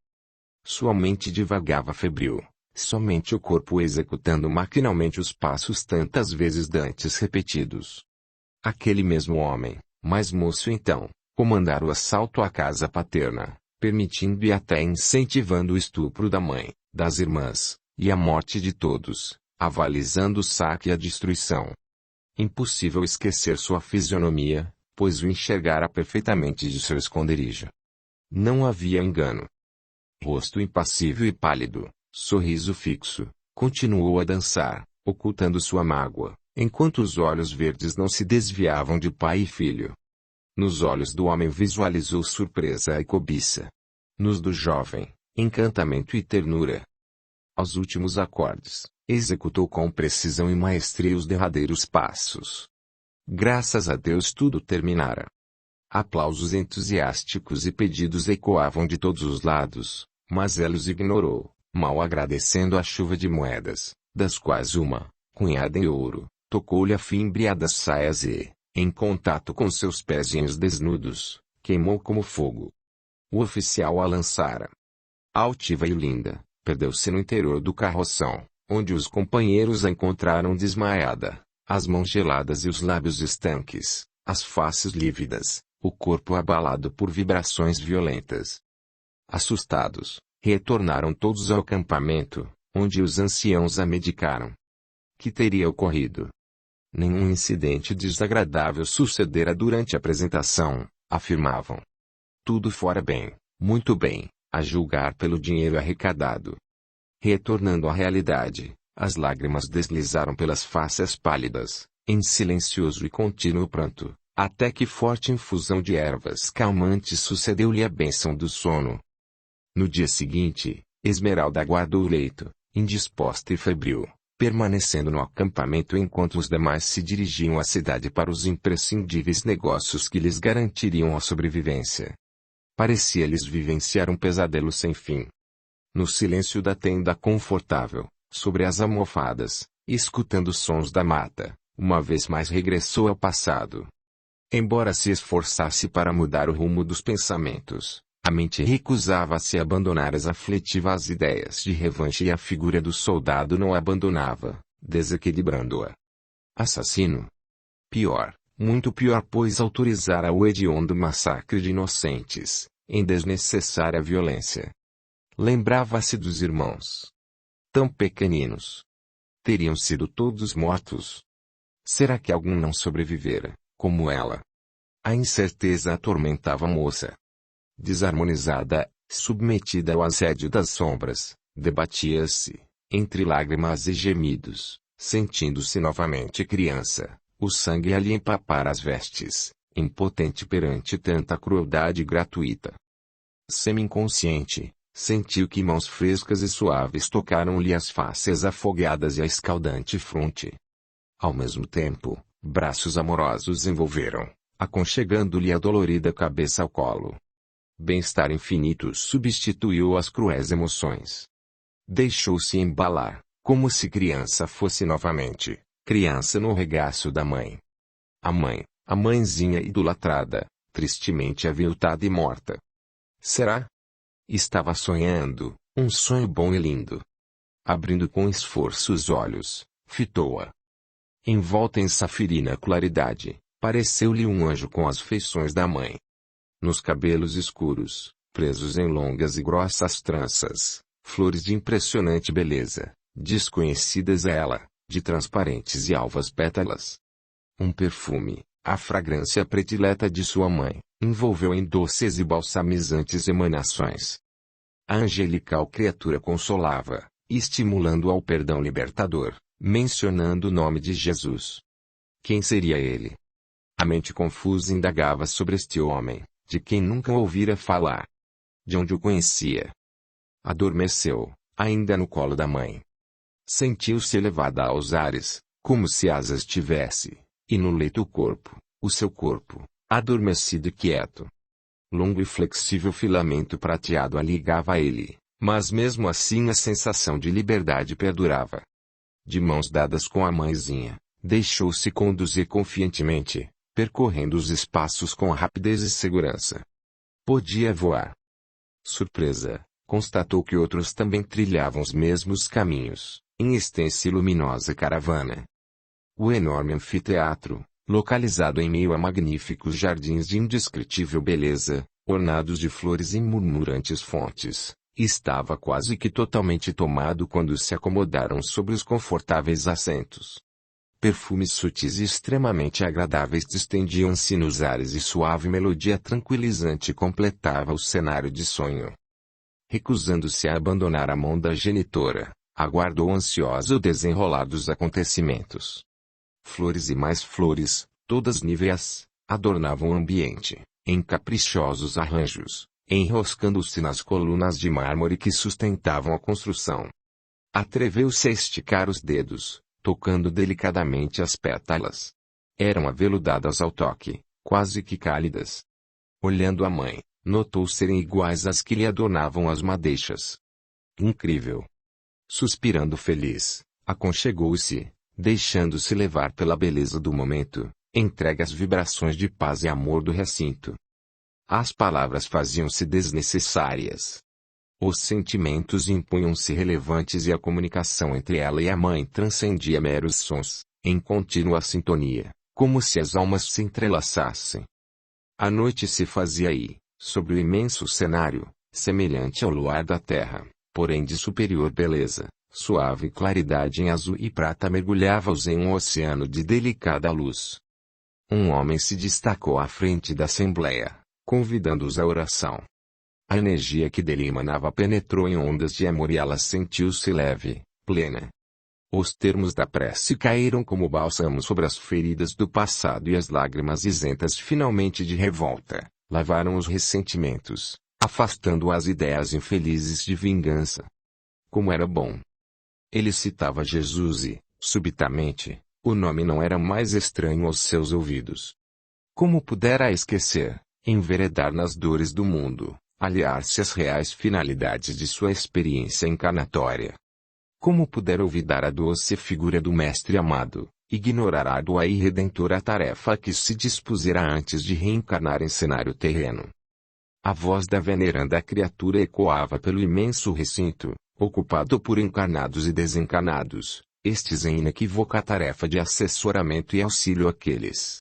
Sua mente divagava febril, somente o corpo executando maquinalmente os passos tantas vezes dantes repetidos. Aquele mesmo homem, mais moço então, comandara o assalto à casa paterna, permitindo e até incentivando o estupro da mãe, das irmãs, e a morte de todos, avalizando o saque e a destruição. Impossível esquecer sua fisionomia, pois o enxergara perfeitamente de seu esconderijo. Não havia engano. Rosto impassível e pálido, sorriso fixo, continuou a dançar, ocultando sua mágoa, enquanto os olhos verdes não se desviavam de pai e filho. Nos olhos do homem visualizou surpresa e cobiça. Nos do jovem, encantamento e ternura. Aos últimos acordes, executou com precisão e maestria os derradeiros passos. Graças a Deus tudo terminara. Aplausos entusiásticos e pedidos ecoavam de todos os lados, mas ela os ignorou, mal agradecendo a chuva de moedas, das quais uma, cunhada em ouro, tocou-lhe a fímbria das saias e, em contato com seus pezinhos desnudos, queimou como fogo. O oficial a lançara. Altiva e linda, perdeu-se no interior do carroção, onde os companheiros a encontraram desmaiada, as mãos geladas e os lábios estanques, as faces lívidas, o corpo abalado por vibrações violentas. Assustados, retornaram todos ao acampamento, onde os anciãos a medicaram. Que teria ocorrido? Nenhum incidente desagradável sucedera durante a apresentação, afirmavam. Tudo fora bem, muito bem, a julgar pelo dinheiro arrecadado. Retornando à realidade, as lágrimas deslizaram pelas faces pálidas, em silencioso e contínuo pranto, até que forte infusão de ervas calmantes sucedeu-lhe a bênção do sono. No dia seguinte, Esmeralda aguardou o leito, indisposta e febril, permanecendo no acampamento enquanto os demais se dirigiam à cidade para os imprescindíveis negócios que lhes garantiriam a sobrevivência. Parecia-lhes vivenciar um pesadelo sem fim. No silêncio da tenda confortável, sobre as almofadas, escutando os sons da mata, uma vez mais regressou ao passado. Embora se esforçasse para mudar o rumo dos pensamentos, a mente recusava-se a abandonar as aflitivas ideias de revanche e a figura do soldado não a abandonava, desequilibrando-a. Assassino? Pior, muito pior, pois autorizara o hediondo massacre de inocentes, em desnecessária violência. Lembrava-se dos irmãos. Tão pequeninos. Teriam sido todos mortos. Será que algum não sobrevivera, como ela? A incerteza atormentava a moça. Desarmonizada, submetida ao assédio das sombras, debatia-se, entre lágrimas e gemidos, sentindo-se novamente criança, o sangue a lhe empapar as vestes, impotente perante tanta crueldade gratuita. Semi-inconsciente, sentiu que mãos frescas e suaves tocaram-lhe as faces afogueadas e a escaldante fronte. Ao mesmo tempo, braços amorosos envolveram, aconchegando-lhe a dolorida cabeça ao colo. Bem-estar infinito substituiu as cruéis emoções. Deixou-se embalar, como se criança fosse novamente, criança no regaço da mãe. A mãezinha idolatrada, tristemente aviltada e morta. Será? Estava sonhando, um sonho bom e lindo. Abrindo com esforço os olhos, fitou-a. Envolta em safirina claridade, pareceu-lhe um anjo com as feições da mãe. Nos cabelos escuros, presos em longas e grossas tranças, flores de impressionante beleza, desconhecidas a ela, de transparentes e alvas pétalas. Um perfume, a fragrância predileta de sua mãe, envolveu em doces e balsamizantes emanações. A angelical criatura consolava, estimulando ao perdão libertador, mencionando o nome de Jesus. Quem seria ele? A mente confusa indagava sobre este homem, de quem nunca ouvira falar. De onde o conhecia? Adormeceu, ainda no colo da mãe. Sentiu-se elevada aos ares, como se asas tivesse, e no leito o seu corpo, adormecido e quieto. Longo e flexível filamento prateado a ligava a ele, mas mesmo assim a sensação de liberdade perdurava. De mãos dadas com a mãezinha, deixou-se conduzir confiantemente, percorrendo os espaços com rapidez e segurança. Podia voar. Surpresa, constatou que outros também trilhavam os mesmos caminhos, em extensa e luminosa caravana. O enorme anfiteatro, localizado em meio a magníficos jardins de indescritível beleza, ornados de flores e murmurantes fontes, estava quase que totalmente tomado quando se acomodaram sobre os confortáveis assentos. Perfumes sutis e extremamente agradáveis distendiam-se nos ares e suave melodia tranquilizante completava o cenário de sonho. Recusando-se a abandonar a mão da genitora, aguardou ansiosa o desenrolar dos acontecimentos. Flores e mais flores, todas níveas, adornavam o ambiente, em caprichosos arranjos, enroscando-se nas colunas de mármore que sustentavam a construção. Atreveu-se a esticar os dedos, tocando delicadamente as pétalas. Eram aveludadas ao toque, quase que cálidas. Olhando a mãe, notou serem iguais às que lhe adornavam as madeixas. Incrível! Suspirando feliz, aconchegou-se, deixando-se levar pela beleza do momento, entregue às vibrações de paz e amor do recinto. As palavras faziam-se desnecessárias. Os sentimentos impunham-se relevantes e a comunicação entre ela e a mãe transcendia meros sons, em contínua sintonia, como se as almas se entrelaçassem. A noite se fazia aí, sobre o imenso cenário, semelhante ao luar da terra, porém de superior beleza, suave claridade em azul e prata mergulhava-os em um oceano de delicada luz. Um homem se destacou à frente da assembleia, convidando-os à oração. A energia que dele emanava penetrou em ondas de amor e ela sentiu-se leve, plena. Os termos da prece caíram como bálsamo sobre as feridas do passado e as lágrimas isentas finalmente de revolta, lavaram os ressentimentos, afastando as ideias infelizes de vingança. Como era bom! Ele citava Jesus e, subitamente, o nome não era mais estranho aos seus ouvidos. Como pudera esquecer, enveredar nas dores do mundo, aliar-se às reais finalidades de sua experiência encarnatória? Como pudera olvidar a doce figura do Mestre amado, ignorar a árdua e redentora tarefa a que se dispusera antes de reencarnar em cenário terreno? A voz da veneranda criatura ecoava pelo imenso recinto, ocupado por encarnados e desencarnados, estes em inequívoca tarefa de assessoramento e auxílio àqueles.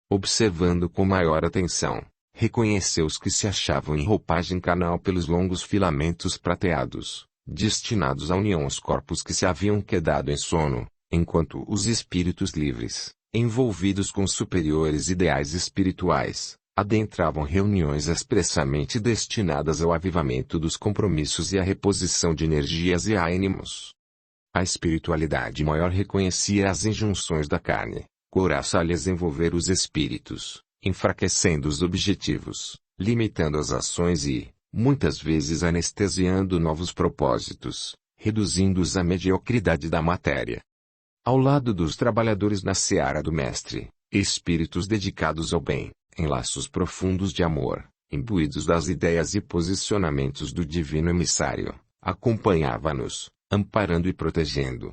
Observando com maior atenção, reconheceu os que se achavam em roupagem carnal pelos longos filamentos prateados, destinados à união aos corpos que se haviam quedado em sono, enquanto os espíritos livres, envolvidos com superiores ideais espirituais, adentravam reuniões expressamente destinadas ao avivamento dos compromissos e à reposição de energias e ânimos. A espiritualidade maior reconhecia as injunções da carne, couraça a lhes envolver os espíritos, enfraquecendo os objetivos, limitando as ações e, muitas vezes anestesiando novos propósitos, reduzindo-os à mediocridade da matéria. Ao lado dos trabalhadores na seara do Mestre, espíritos dedicados ao bem, em laços profundos de amor, imbuídos das ideias e posicionamentos do divino emissário, acompanhava-nos, amparando e protegendo.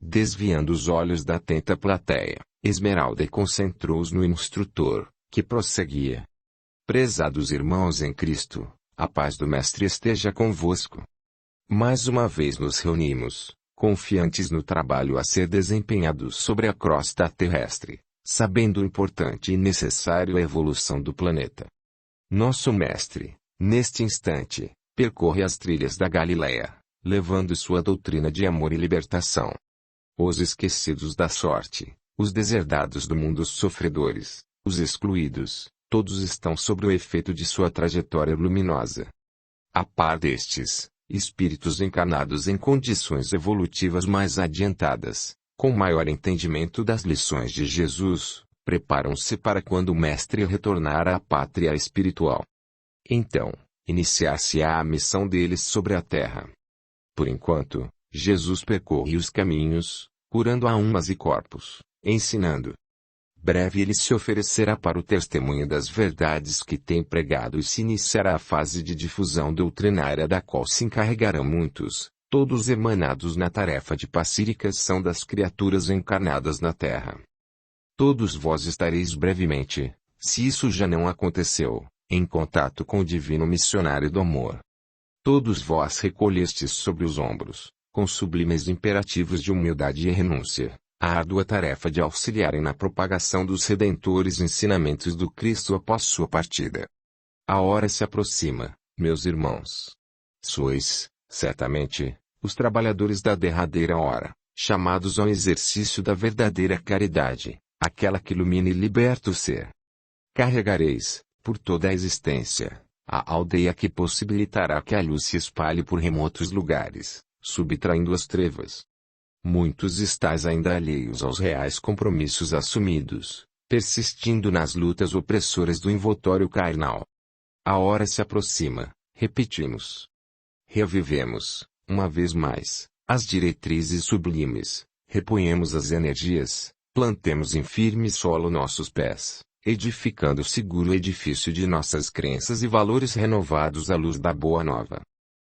Desviando os olhos da atenta plateia, Esmeralda concentrou-os no instrutor, que prosseguia. Prezados irmãos em Cristo, a paz do Mestre esteja convosco. Mais uma vez nos reunimos, confiantes no trabalho a ser desempenhado sobre a crosta terrestre, sabendo o importante e necessário a evolução do planeta. Nosso Mestre, neste instante, percorre as trilhas da Galileia, levando sua doutrina de amor e libertação. Os esquecidos da sorte, os deserdados do mundo, os sofredores, os excluídos, todos estão sob o efeito de sua trajetória luminosa. A par destes, espíritos encarnados em condições evolutivas mais adiantadas, com maior entendimento das lições de Jesus, preparam-se para quando o Mestre retornar à pátria espiritual. Então, iniciar-se-á a missão deles sobre a terra. Por enquanto, Jesus percorre os caminhos, curando almas e corpos, ensinando. breve ele se oferecerá para o testemunho das verdades que tem pregado e se iniciará a fase de difusão doutrinária da qual se encarregarão muitos, todos emanados na tarefa de pacificação das criaturas encarnadas na terra. Todos vós estareis brevemente, se isso já não aconteceu, em contato com o divino missionário do amor. Todos vós recolhestes sobre os ombros, com sublimes imperativos de humildade e renúncia, a árdua tarefa de auxiliarem na propagação dos redentores ensinamentos do Cristo após sua partida. A hora se aproxima, meus irmãos. Sois, certamente, os trabalhadores da derradeira hora, chamados ao exercício da verdadeira caridade, aquela que ilumina e liberta o ser. Carregareis, por toda a existência, a aldeia que possibilitará que a luz se espalhe por remotos lugares, subtraindo as trevas. Muitos estáis ainda alheios aos reais compromissos assumidos, persistindo nas lutas opressoras do envoltório carnal. A hora se aproxima, repetimos. Revivemos, uma vez mais, as diretrizes sublimes, reponhamos as energias, plantemos em firme solo nossos pés, edificando o seguro edifício de nossas crenças e valores renovados à luz da Boa Nova.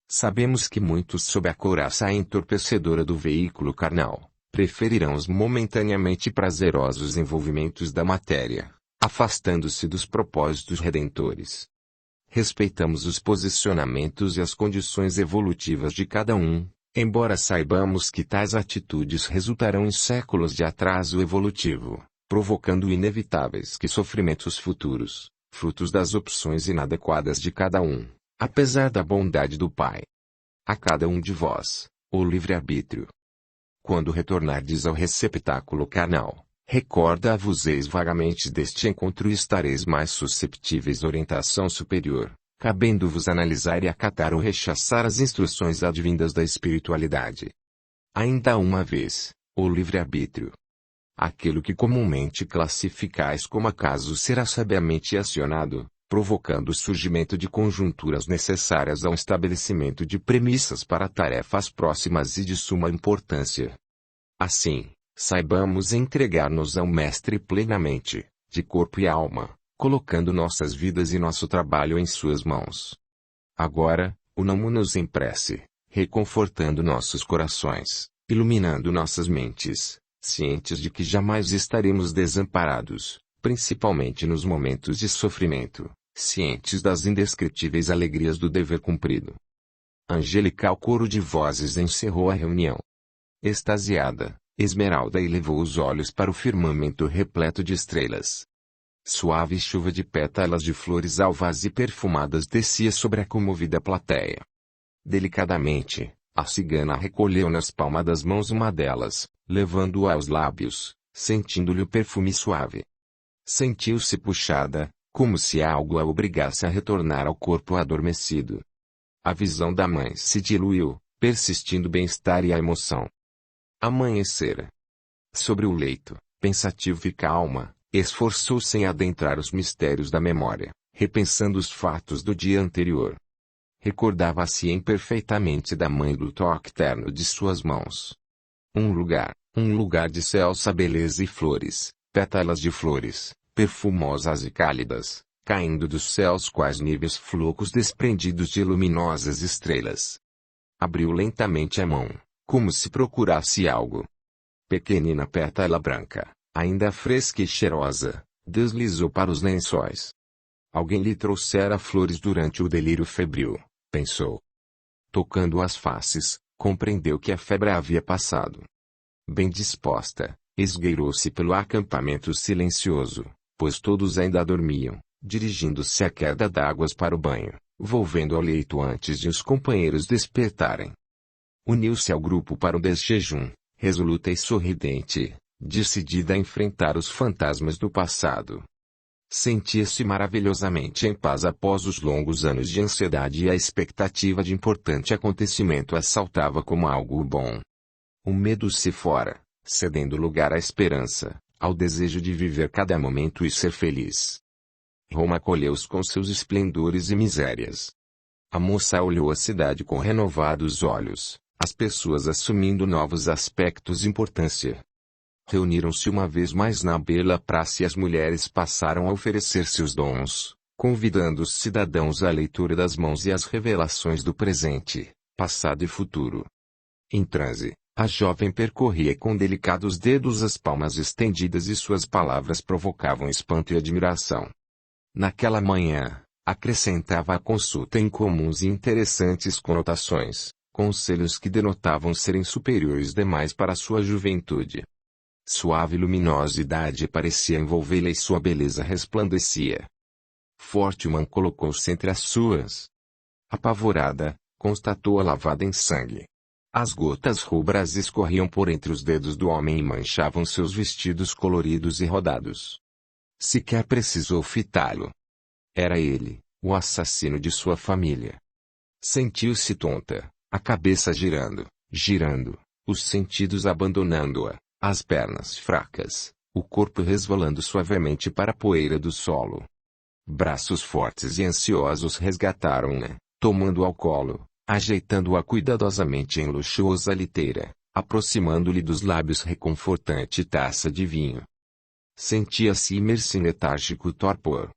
Sabemos que muitos sob a couraça entorpecedora do veículo carnal, preferirão os momentaneamente prazerosos envolvimentos da matéria, afastando-se dos propósitos redentores. Respeitamos os posicionamentos e as condições evolutivas de cada um, embora saibamos que tais atitudes resultarão em séculos de atraso evolutivo, provocando inevitáveis sofrimentos futuros, frutos das opções inadequadas de cada um. Apesar da bondade do Pai. A cada um de vós, o livre-arbítrio. Quando retornardes ao receptáculo carnal, recorda-vos-eis vagamente deste encontro e estareis mais susceptíveis à orientação superior, cabendo-vos analisar e acatar ou rechaçar as instruções advindas da espiritualidade. Ainda uma vez, o livre-arbítrio. Aquilo que comumente classificais como acaso será sabiamente acionado, provocando o surgimento de conjunturas necessárias ao estabelecimento de premissas para tarefas próximas e de suma importância. Assim, saibamos entregar-nos ao Mestre plenamente, de corpo e alma, colocando nossas vidas e nosso trabalho em suas mãos. Agora, unamo-nos em prece, reconfortando nossos corações, iluminando nossas mentes, cientes de que jamais estaremos desamparados, principalmente nos momentos de sofrimento, cientes das indescritíveis alegrias do dever cumprido. Angelical coro de vozes encerrou a reunião. Extasiada, Esmeralda elevou os olhos para o firmamento repleto de estrelas. Suave chuva de pétalas de flores alvas e perfumadas descia sobre a comovida plateia. Delicadamente, a cigana recolheu nas palmas das mãos uma delas, levando-a aos lábios, sentindo-lhe o perfume suave. Sentiu-se puxada, como se algo a obrigasse a retornar ao corpo adormecido. A visão da mãe se diluiu, persistindo o bem-estar e a emoção. Amanhecera. Sobre o leito, pensativa e calma, esforçou-se em adentrar os mistérios da memória, repensando os fatos do dia anterior. Recordava-se imperfeitamente da mãe do toque terno de suas mãos. Um lugar de celsa beleza e flores, pétalas de flores, perfumosas e cálidas, caindo dos céus quais níveis flocos desprendidos de luminosas estrelas. Abriu lentamente a mão, como se procurasse algo. Pequenina pétala branca, ainda fresca e cheirosa, deslizou para os lençóis. Alguém lhe trouxera flores durante o delírio febril, pensou. Tocando as faces, compreendeu que a febre havia passado. Bem disposta, esgueirou-se pelo acampamento silencioso, pois todos ainda dormiam, dirigindo-se à queda d'águas para o banho, volvendo ao leito antes de os companheiros despertarem. Uniu-se ao grupo para o desjejum, resoluta e sorridente, decidida a enfrentar os fantasmas do passado. Sentia-se maravilhosamente em paz após os longos anos de ansiedade e a expectativa de importante acontecimento assaltava como algo bom. O medo se fora, cedendo lugar à esperança, ao desejo de viver cada momento e ser feliz. Roma acolheu-os com seus esplendores e misérias. A moça olhou a cidade com renovados olhos, as pessoas assumindo novos aspectos de importância. Reuniram-se uma vez mais na bela praça e as mulheres passaram a oferecer seus dons, convidando os cidadãos à leitura das mãos e às revelações do presente, passado e futuro. Em transe, a jovem percorria com delicados dedos as palmas estendidas e suas palavras provocavam espanto e admiração. Naquela manhã, acrescentava à consulta incomuns e interessantes conotações, conselhos que denotavam serem superiores demais para sua juventude. Suave luminosidade parecia envolvê-la e sua beleza resplandecia. Fortman colocou-se entre as suas. Apavorada, constatou-a lavada em sangue. As gotas rubras escorriam por entre os dedos do homem e manchavam seus vestidos coloridos e rodados. Sequer precisou fitá-lo. Era ele, o assassino de sua família. Sentiu-se tonta, a cabeça girando, os sentidos abandonando-a, as pernas fracas, o corpo resvalando suavemente para a poeira do solo. Braços fortes e ansiosos resgataram-na, tomando-o ao colo, ajeitando-a cuidadosamente em luxuosa liteira, aproximando-lhe dos lábios reconfortante taça de vinho. Sentia-se imerso em letárgico torpor.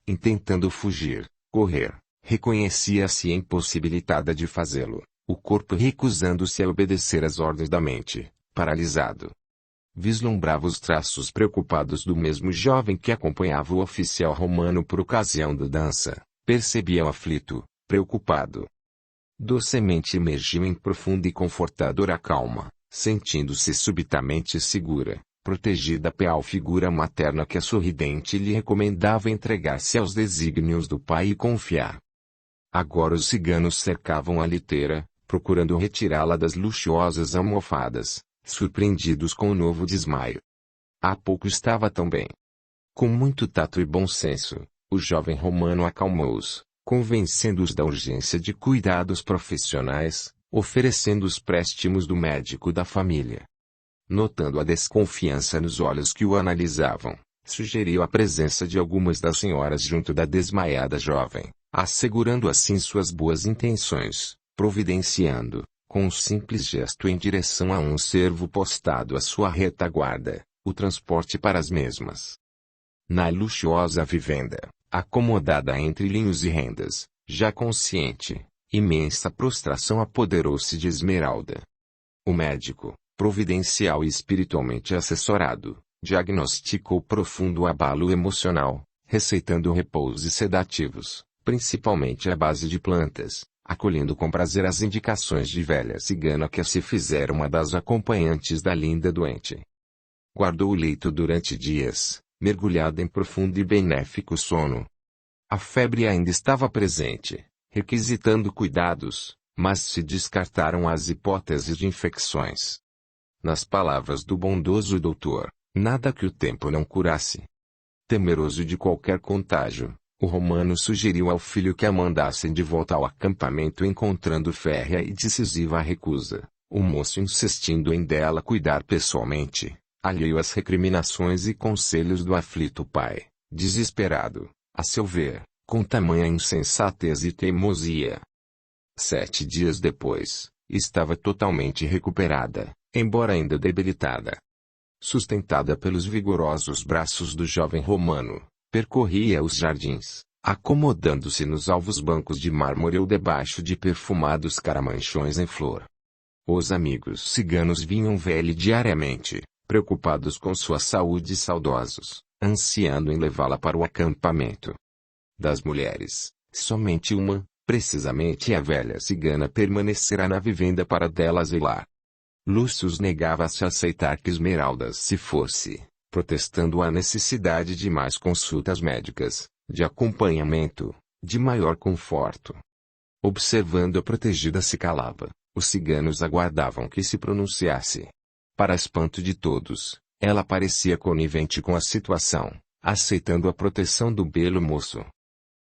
Intentando fugir, correr, reconhecia-se impossibilitada de fazê-lo, o corpo recusando-se a obedecer às ordens da mente, paralisado. Vislumbrava os traços preocupados do mesmo jovem que acompanhava o oficial romano por ocasião da dança, percebia-o aflito, preocupado. Docemente imergiu em profunda e confortadora calma, sentindo-se subitamente segura, protegida pela figura materna que a sorridente lhe recomendava entregar-se aos desígnios do pai e confiar. Agora os ciganos cercavam a liteira, procurando retirá-la das luxuosas almofadas, surpreendidos com o novo desmaio. Há pouco estava tão bem. Com muito tato e bom senso, o jovem romano acalmou-os, convencendo-os da urgência de cuidados profissionais, oferecendo os préstimos do médico da família. Notando a desconfiança nos olhos que o analisavam, sugeriu a presença de algumas das senhoras junto da desmaiada jovem, assegurando assim suas boas intenções, providenciando, com um simples gesto em direção a um servo postado à sua retaguarda, o transporte para as mesmas. Na luxuosa vivenda, acomodada entre linhos e rendas, já consciente, imensa prostração apoderou-se de Esmeralda. O médico, providencial e espiritualmente assessorado, diagnosticou profundo abalo emocional, receitando repouso e sedativos, principalmente à base de plantas, acolhendo com prazer as indicações de velha cigana que se fizera uma das acompanhantes da linda doente. Guardou o leito durante dias, mergulhada em profundo e benéfico sono. A febre ainda estava presente, requisitando cuidados, mas se descartaram as hipóteses de infecções. Nas palavras do bondoso doutor, nada que o tempo não curasse. Temeroso de qualquer contágio, o romano sugeriu ao filho que a mandassem de volta ao acampamento, encontrando férrea e decisiva recusa, o moço insistindo em dela cuidar pessoalmente, alheio às recriminações e conselhos do aflito pai, desesperado, a seu ver, com tamanha insensatez e teimosia. 7 dias depois, estava totalmente recuperada, embora ainda debilitada. Sustentada pelos vigorosos braços do jovem romano, percorria os jardins, acomodando-se nos alvos bancos de mármore ou debaixo de perfumados caramanchões em flor. Os amigos ciganos vinham ver-lhe diariamente, preocupados com sua saúde e saudosos, ansiando em levá-la para o acampamento. Das mulheres, somente uma, precisamente a velha cigana, permanecerá na vivenda para dela zelar. Lúcio negava-se a aceitar que Esmeralda se fosse, protestando a necessidade de mais consultas médicas, de acompanhamento, de maior conforto. Observando a protegida se calava, os ciganos aguardavam que se pronunciasse. Para espanto de todos, ela parecia conivente com a situação, aceitando a proteção do belo moço.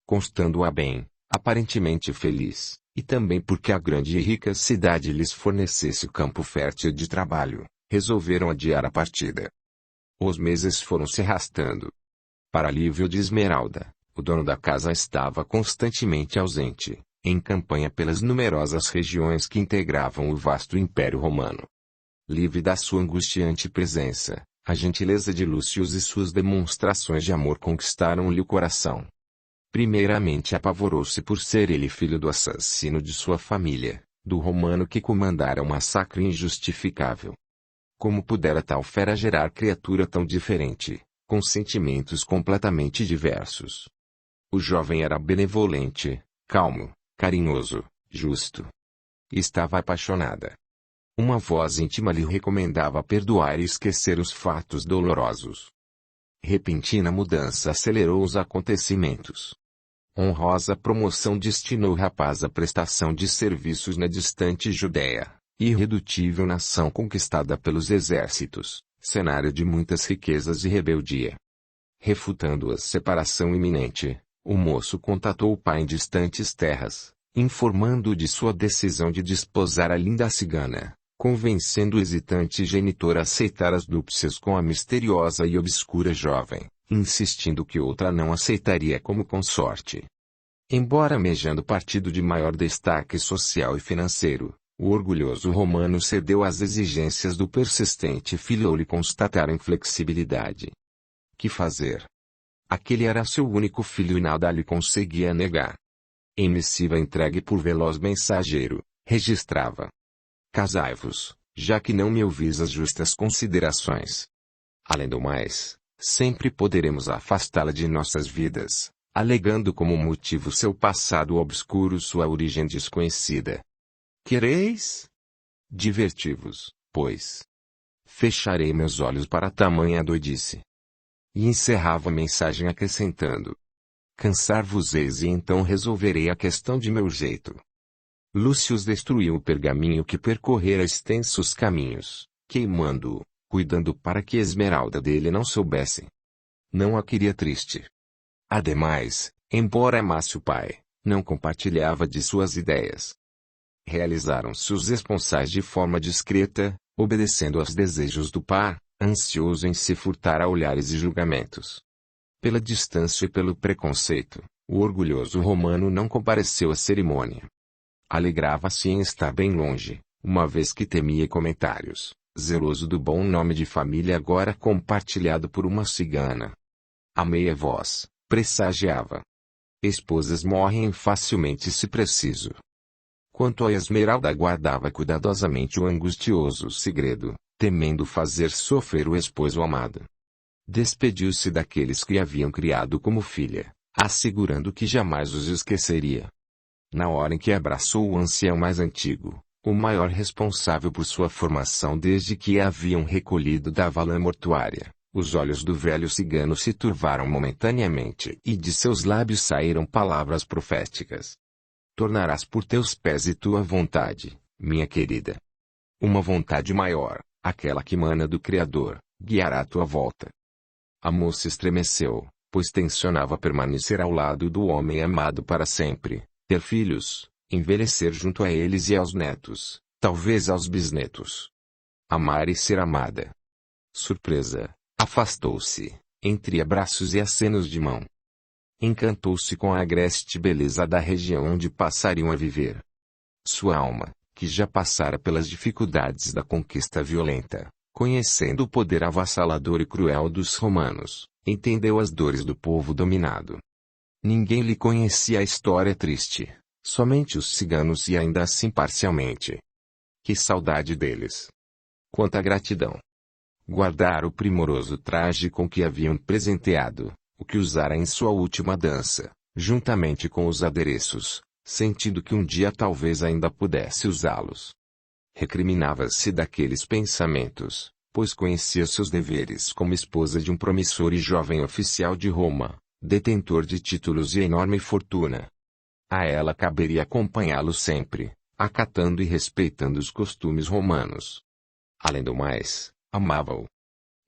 Constando-a bem, aparentemente feliz, e também porque a grande e rica cidade lhes fornecesse campo fértil de trabalho, resolveram adiar a partida. Os meses foram se arrastando. Para alívio de Esmeralda, o dono da casa estava constantemente ausente, em campanha pelas numerosas regiões que integravam o vasto Império Romano. Livre da sua angustiante presença, a gentileza de Lúcio e suas demonstrações de amor conquistaram-lhe o coração. Primeiramente apavorou-se por ser ele filho do assassino de sua família, do romano que comandara um massacre injustificável. Como pudera tal fera gerar criatura tão diferente, com sentimentos completamente diversos? O jovem era benevolente, calmo, carinhoso, justo. Estava apaixonada. Uma voz íntima lhe recomendava perdoar e esquecer os fatos dolorosos. Repentina mudança acelerou os acontecimentos. Honrosa promoção destinou o rapaz à prestação de serviços na distante Judéia, irredutível nação conquistada pelos exércitos, cenário de muitas riquezas e rebeldia. Refutando a separação iminente, o moço contatou o pai em distantes terras, informando-o de sua decisão de desposar a linda cigana, convencendo o hesitante genitor a aceitar as núpcias com a misteriosa e obscura jovem, insistindo que outra não aceitaria como consorte. Embora almejando partido de maior destaque social e financeiro, o orgulhoso romano cedeu às exigências do persistente filho ou lhe constataram inflexibilidade. Que fazer? Aquele era seu único filho e nada lhe conseguia negar. Em missiva entregue por veloz mensageiro, registrava: Casai-vos, já que não me ouvis as justas considerações. Além do mais, sempre poderemos afastá-la de nossas vidas, alegando como motivo seu passado obscuro, sua origem desconhecida. Quereis? Diverti-vos, pois. Fecharei meus olhos para tamanha doidice. E encerrava a mensagem acrescentando: Cansar-vos-eis e então resolverei a questão de meu jeito. Lúcio destruiu o pergaminho que percorrera extensos caminhos, queimando-o, cuidando para que Esmeralda dele não soubesse. Não a queria triste. Ademais, embora amasse o pai, não compartilhava de suas ideias. Realizaram-se os esponsais de forma discreta, obedecendo aos desejos do par, ansioso em se furtar a olhares e julgamentos. Pela distância e pelo preconceito, o orgulhoso romano não compareceu à cerimônia. Alegrava-se em estar bem longe, uma vez que temia comentários, zeloso do bom nome de família agora compartilhado por uma cigana. A meia voz, pressagiava: esposas morrem facilmente se preciso. Quanto a Esmeralda, guardava cuidadosamente o angustioso segredo, temendo fazer sofrer o esposo amado. Despediu-se daqueles que a haviam criado como filha, assegurando que jamais os esqueceria. Na hora em que abraçou o ancião mais antigo, o maior responsável por sua formação desde que a haviam recolhido da vala mortuária, os olhos do velho cigano se turvaram momentaneamente e de seus lábios saíram palavras proféticas. Tornarás por teus pés e tua vontade, minha querida. Uma vontade maior, aquela que emana do Criador, guiará a tua volta. A moça estremeceu, pois tencionava permanecer ao lado do homem amado para sempre, ter filhos, envelhecer junto a eles e aos netos, talvez aos bisnetos. Amar e ser amada. Surpresa, afastou-se, entre abraços e acenos de mão. Encantou-se com a agreste beleza da região onde passariam a viver. Sua alma, que já passara pelas dificuldades da conquista violenta, conhecendo o poder avassalador e cruel dos romanos, entendeu as dores do povo dominado. Ninguém lhe conhecia a história triste, somente os ciganos e ainda assim parcialmente. Que saudade deles! Quanta gratidão! Guardar o primoroso traje com que haviam presenteado, o que usara em sua última dança, juntamente com os adereços, sentindo que um dia talvez ainda pudesse usá-los. Recriminava-se daqueles pensamentos, pois conhecia seus deveres como esposa de um promissor e jovem oficial de Roma, detentor de títulos e enorme fortuna. A ela caberia acompanhá-lo sempre, acatando e respeitando os costumes romanos. Além do mais, amava-o.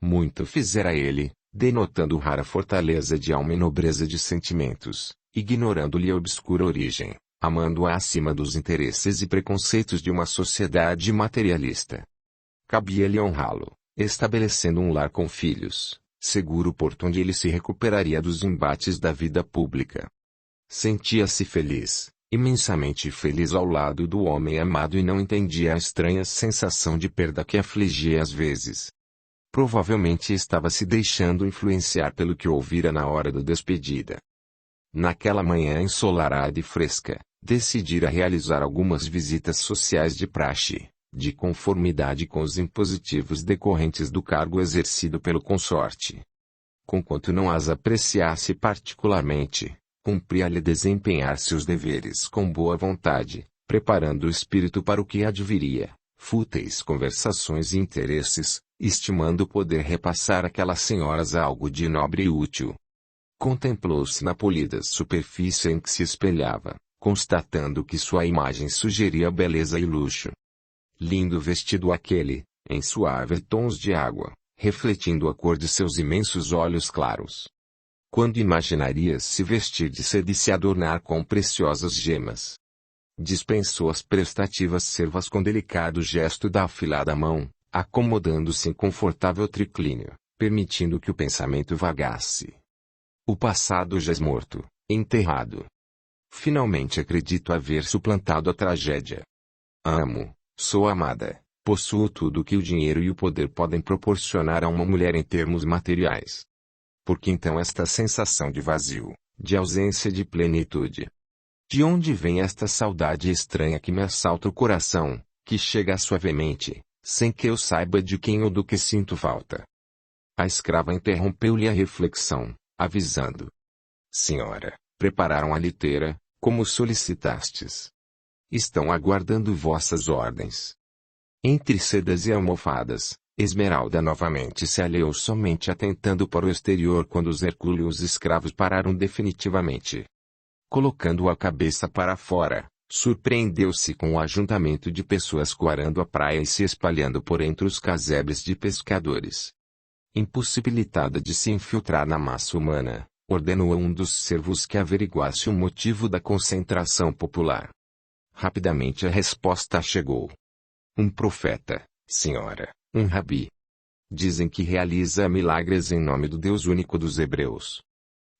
Muito fizera ele, denotando rara fortaleza de alma e nobreza de sentimentos, ignorando-lhe a obscura origem, amando-a acima dos interesses e preconceitos de uma sociedade materialista. Cabia-lhe honrá-lo, estabelecendo um lar com filhos, seguro porto onde ele se recuperaria dos embates da vida pública. Sentia-se feliz, imensamente feliz ao lado do homem amado e não entendia a estranha sensação de perda que afligia às vezes. Provavelmente estava se deixando influenciar pelo que ouvira na hora da despedida. Naquela manhã ensolarada e fresca, decidira realizar algumas visitas sociais de praxe, de conformidade com os impositivos decorrentes do cargo exercido pelo consorte. Conquanto não as apreciasse particularmente, cumpria-lhe desempenhar seus deveres com boa vontade, preparando o espírito para o que adviria, fúteis conversações e interesses, estimando poder repassar àquelas senhoras algo de nobre e útil. Contemplou-se na polida superfície em que se espelhava, constatando que sua imagem sugeria beleza e luxo. Lindo vestido aquele, em suaves tons de água, refletindo a cor de seus imensos olhos claros. Quando imaginaria se vestir de seda e se adornar com preciosas gemas? Dispensou as prestativas servas com delicado gesto da afilada mão, acomodando-se em confortável triclínio, permitindo que o pensamento vagasse. O passado jaz morto, enterrado. Finalmente acredito haver suplantado a tragédia. Amo, sou amada, possuo tudo o que o dinheiro e o poder podem proporcionar a uma mulher em termos materiais. Por que então esta sensação de vazio, de ausência de plenitude? De onde vem esta saudade estranha que me assalta o coração, que chega suavemente, sem que eu saiba de quem ou do que sinto falta? A escrava interrompeu-lhe a reflexão, avisando: Senhora, prepararam a liteira, como solicitastes. Estão aguardando vossas ordens. Entre sedas e almofadas, Esmeralda novamente se alheou somente atentando para o exterior quando os hercúleos escravos pararam definitivamente. Colocando a cabeça para fora, surpreendeu-se com o ajuntamento de pessoas coarando a praia e se espalhando por entre os casebres de pescadores. Impossibilitada de se infiltrar na massa humana, ordenou a um dos servos que averiguasse o motivo da concentração popular. Rapidamente a resposta chegou. Um profeta, senhora, um rabi. Dizem que realiza milagres em nome do Deus único dos hebreus.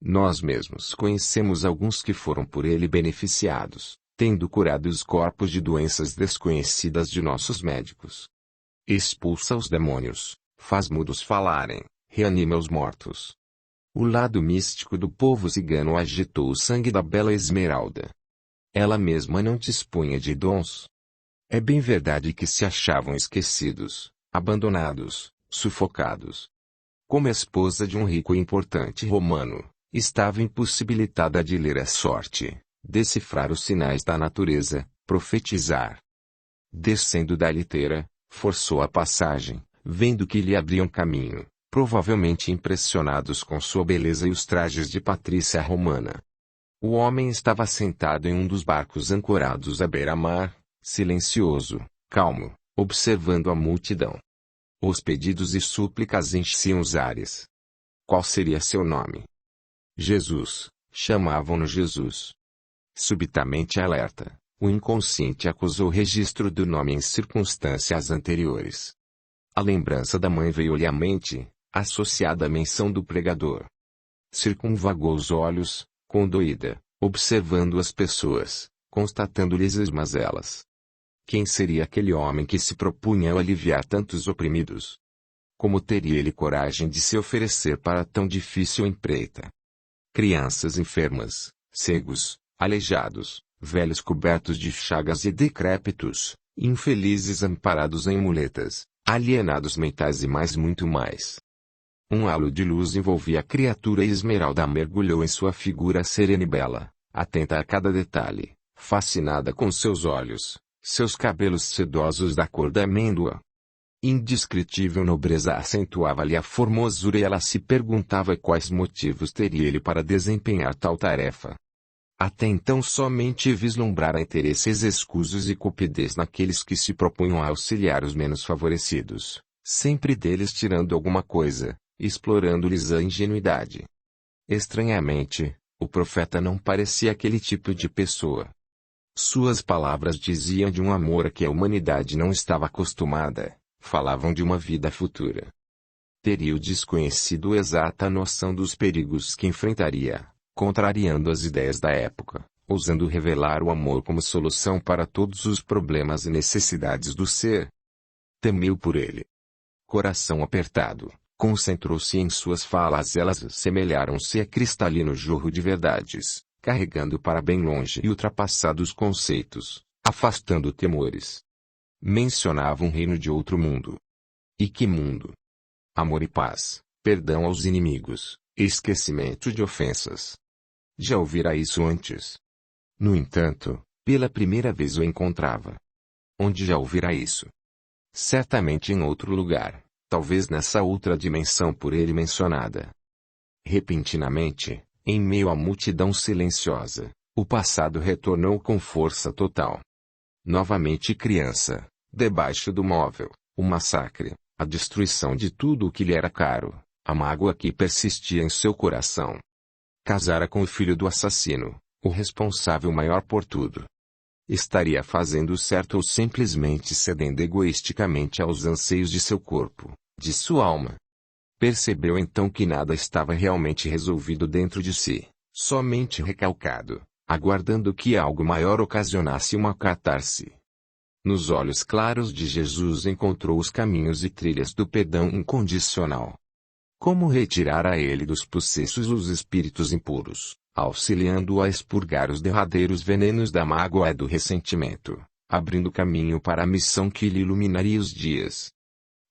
Nós mesmos conhecemos alguns que foram por ele beneficiados, tendo curado os corpos de doenças desconhecidas de nossos médicos. Expulsa os demônios, faz mudos falarem, reanima os mortos. O lado místico do povo cigano agitou o sangue da bela Esmeralda. Ela mesma não dispunha de dons. É bem verdade que se achavam esquecidos, abandonados, sufocados. Como esposa de um rico e importante romano, estava impossibilitada de ler a sorte, decifrar os sinais da natureza, profetizar. Descendo da liteira, forçou a passagem, vendo que lhe abriam caminho, provavelmente impressionados com sua beleza e os trajes de patrícia romana. O homem estava sentado em um dos barcos ancorados à beira-mar, silencioso, calmo, observando a multidão. Os pedidos e súplicas enchiam os ares. Qual seria seu nome? Jesus, chamavam-no Jesus. Subitamente alerta, o inconsciente acusou o registro do nome em circunstâncias anteriores. A lembrança da mãe veio-lhe à mente, associada à menção do pregador. Circunvagou os olhos, condoída, observando as pessoas, constatando-lhes as mazelas. Quem seria aquele homem que se propunha a aliviar tantos oprimidos? Como teria ele coragem de se oferecer para tão difícil empreita? Crianças enfermas, cegos, aleijados, velhos cobertos de chagas e decrépitos, infelizes amparados em muletas, alienados mentais e muito mais. Um halo de luz envolvia a criatura e Esmeralda mergulhou em sua figura serena e bela, atenta a cada detalhe, fascinada com seus olhos, seus cabelos sedosos da cor da amêndoa. Indescritível nobreza acentuava-lhe a formosura e ela se perguntava quais motivos teria ele para desempenhar tal tarefa. Até então somente vislumbrara interesses escusos e cupidez naqueles que se propunham a auxiliar os menos favorecidos, sempre deles tirando alguma coisa, explorando-lhes a ingenuidade. Estranhamente, o profeta não parecia aquele tipo de pessoa. Suas palavras diziam de um amor a que a humanidade não estava acostumada, falavam de uma vida futura. Teria o desconhecido exata noção dos perigos que enfrentaria, contrariando as ideias da época, ousando revelar o amor como solução para todos os problemas e necessidades do ser. Temeu por ele. Coração apertado, concentrou-se em suas falas, elas semelharam-se a cristalino jorro de verdades, carregando para bem longe e ultrapassados conceitos, afastando temores. Mencionava um reino de outro mundo. E que mundo? Amor e paz, perdão aos inimigos, esquecimento de ofensas. Já ouvira isso antes? No entanto, pela primeira vez o encontrava. Onde já ouvira isso? Certamente em outro lugar, talvez nessa outra dimensão por ele mencionada. Repentinamente, em meio à multidão silenciosa, o passado retornou com força total. Novamente criança, debaixo do móvel, o massacre, a destruição de tudo o que lhe era caro, a mágoa que persistia em seu coração. Casara com o filho do assassino, o responsável maior por tudo. Estaria fazendo certo ou simplesmente cedendo egoisticamente aos anseios de seu corpo, de sua alma? Percebeu então que nada estava realmente resolvido dentro de si, somente recalcado, aguardando que algo maior ocasionasse uma catarse. Nos olhos claros de Jesus encontrou os caminhos e trilhas do perdão incondicional. Como retirar a ele dos processos os espíritos impuros, auxiliando-o a expurgar os derradeiros venenos da mágoa e do ressentimento, abrindo caminho para a missão que lhe iluminaria os dias.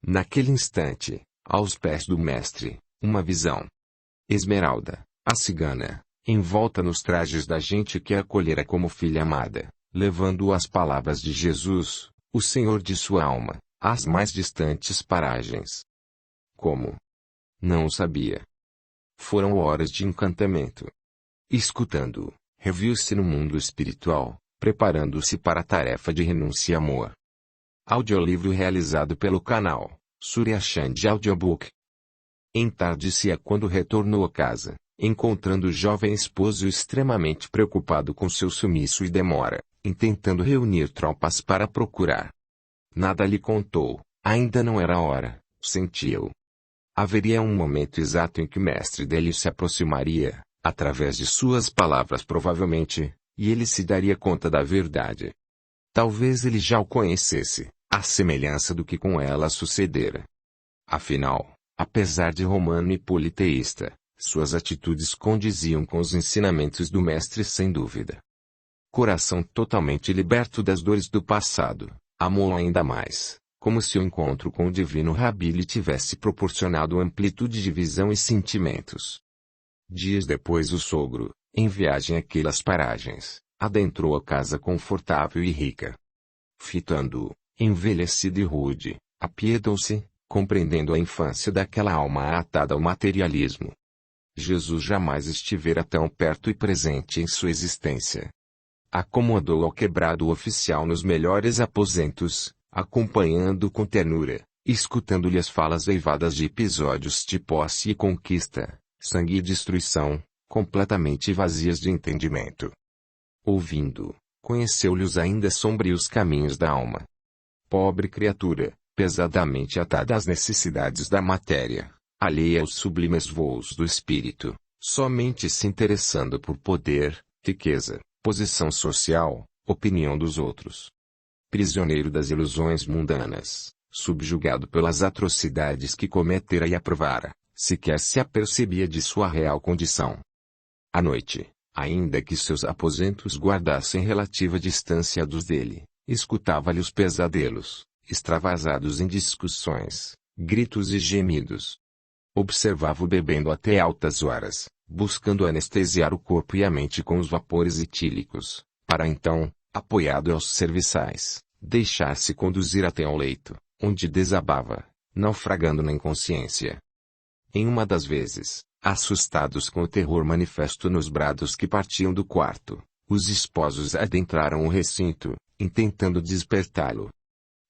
Naquele instante, aos pés do mestre, uma visão. Esmeralda, a cigana, envolta nos trajes da gente que a acolhera como filha amada, levando as palavras de Jesus, o Senhor de sua alma, às mais distantes paragens. Como? Não o sabia. Foram horas de encantamento. Escutando-o, reviu-se no mundo espiritual, preparando-se para a tarefa de renúncia e amor. Audiolivro realizado pelo canal Surya Chand Audiobook. Entardecia quando retornou a casa, encontrando o jovem esposo extremamente preocupado com seu sumiço e demora, intentando reunir tropas para procurar. Nada lhe contou, ainda não era hora, sentia-o. Haveria um momento exato em que o mestre dele se aproximaria, através de suas palavras provavelmente, e ele se daria conta da verdade. Talvez ele já o conhecesse, à semelhança do que com ela sucedera. Afinal, apesar de romano e politeísta, suas atitudes condiziam com os ensinamentos do mestre sem dúvida. Coração totalmente liberto das dores do passado, amou ainda mais, como se o encontro com o divino Rabi lhe tivesse proporcionado amplitude de visão e sentimentos. Dias depois o sogro, em viagem àquelas paragens, adentrou a casa confortável e rica. Fitando-o, envelhecido e rude, apiedou-se, compreendendo a infância daquela alma atada ao materialismo. Jesus jamais estivera tão perto e presente em sua existência. Acomodou ao quebrado oficial nos melhores aposentos, acompanhando com ternura, escutando-lhe as falas eivadas de episódios de posse e conquista, sangue e destruição, completamente vazias de entendimento. Ouvindo, conheceu-lhe os ainda sombrios caminhos da alma. Pobre criatura, pesadamente atada às necessidades da matéria, alheia aos sublimes voos do espírito, somente se interessando por poder, riqueza, posição social, opinião dos outros. Prisioneiro das ilusões mundanas, subjugado pelas atrocidades que cometera e aprovara, sequer se apercebia de sua real condição. À noite, ainda que seus aposentos guardassem relativa distância dos dele, escutava-lhe os pesadelos, extravasados em discussões, gritos e gemidos. Observava-o bebendo até altas horas, buscando anestesiar o corpo e a mente com os vapores etílicos, para então, apoiado aos serviçais, deixar-se conduzir até ao leito, onde desabava, naufragando na inconsciência. Em uma das vezes, assustados com o terror manifesto nos brados que partiam do quarto, os esposos adentraram o recinto, intentando despertá-lo.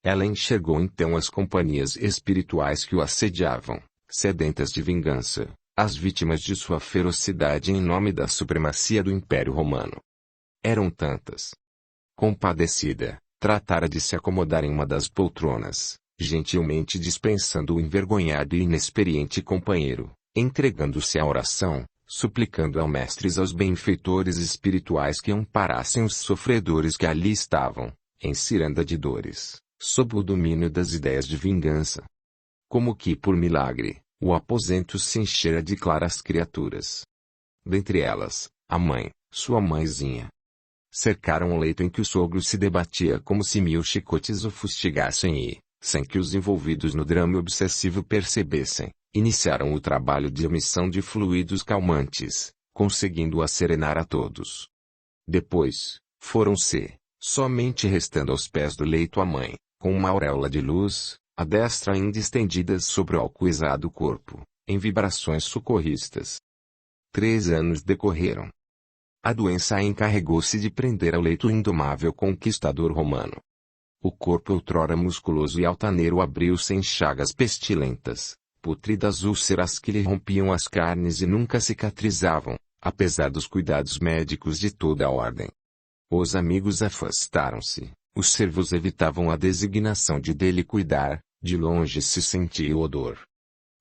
Ela enxergou então as companhias espirituais que o assediavam, sedentas de vingança, as vítimas de sua ferocidade em nome da supremacia do Império Romano. Eram tantas. Compadecida, tratara de se acomodar em uma das poltronas, gentilmente dispensando o envergonhado e inexperiente companheiro, entregando-se à oração, suplicando ao mestre e aos benfeitores espirituais que amparassem os sofredores que ali estavam, em ciranda de dores, sob o domínio das ideias de vingança. Como que por milagre, o aposento se enchera de claras criaturas. Dentre elas, a mãe, sua mãezinha. Cercaram o leito em que o sogro se debatia como se 1000 chicotes o fustigassem e, sem que os envolvidos no drama obsessivo percebessem, iniciaram o trabalho de emissão de fluidos calmantes, conseguindo acerenar a todos. Depois, foram-se, somente restando aos pés do leito a mãe, com uma auréola de luz, a destra ainda estendida sobre o alcoizado corpo, em vibrações socorristas. 3 anos decorreram. A doença encarregou-se de prender ao leito o indomável conquistador romano. O corpo outrora musculoso e altaneiro abriu-se em chagas pestilentas, pútridas úlceras que lhe rompiam as carnes e nunca cicatrizavam, apesar dos cuidados médicos de toda a ordem. Os amigos afastaram-se, os servos evitavam a designação de dele cuidar, de longe se sentia o odor.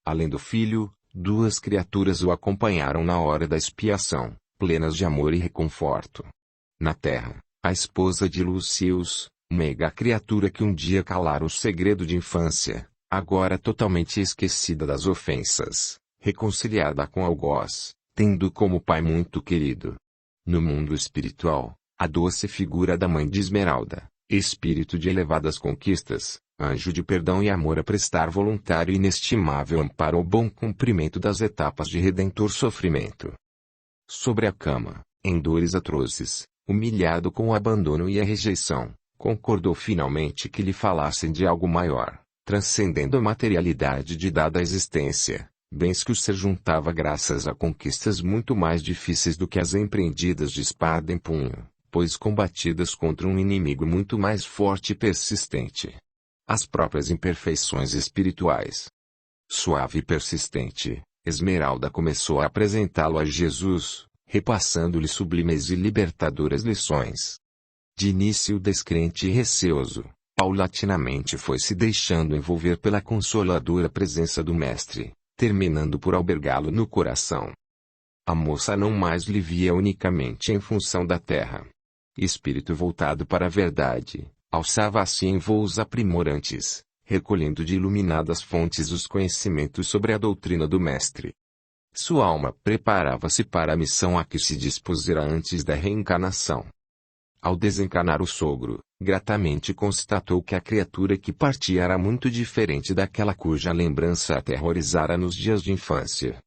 Além do filho, 2 criaturas o acompanharam na hora da expiação, plenas de amor e reconforto. Na terra, a esposa de Lúcius, meiga criatura que um dia calara o segredo de infância, agora totalmente esquecida das ofensas, reconciliada com algoz, tendo como pai muito querido. No mundo espiritual, a doce figura da mãe de Esmeralda, espírito de elevadas conquistas, anjo de perdão e amor a prestar voluntário e inestimável amparo ao bom cumprimento das etapas de redentor sofrimento. Sobre a cama, em dores atroces, humilhado com o abandono e a rejeição, concordou finalmente que lhe falassem de algo maior, transcendendo a materialidade de dada existência, bens que o ser juntava graças a conquistas muito mais difíceis do que as empreendidas de espada em punho, pois combatidas contra um inimigo muito mais forte e persistente. As próprias imperfeições espirituais. Suave e persistente, Esmeralda começou a apresentá-lo a Jesus, repassando-lhe sublimes e libertadoras lições. De início descrente e receoso, paulatinamente foi se deixando envolver pela consoladora presença do Mestre, terminando por albergá-lo no coração. A moça não mais lhe via unicamente em função da terra. Espírito voltado para a verdade, alçava-se em voos aprimorantes, recolhendo de iluminadas fontes os conhecimentos sobre a doutrina do Mestre. Sua alma preparava-se para a missão a que se dispusera antes da reencarnação. Ao desencarnar o sogro, gratamente constatou que a criatura que partia era muito diferente daquela cuja lembrança aterrorizara nos dias de infância.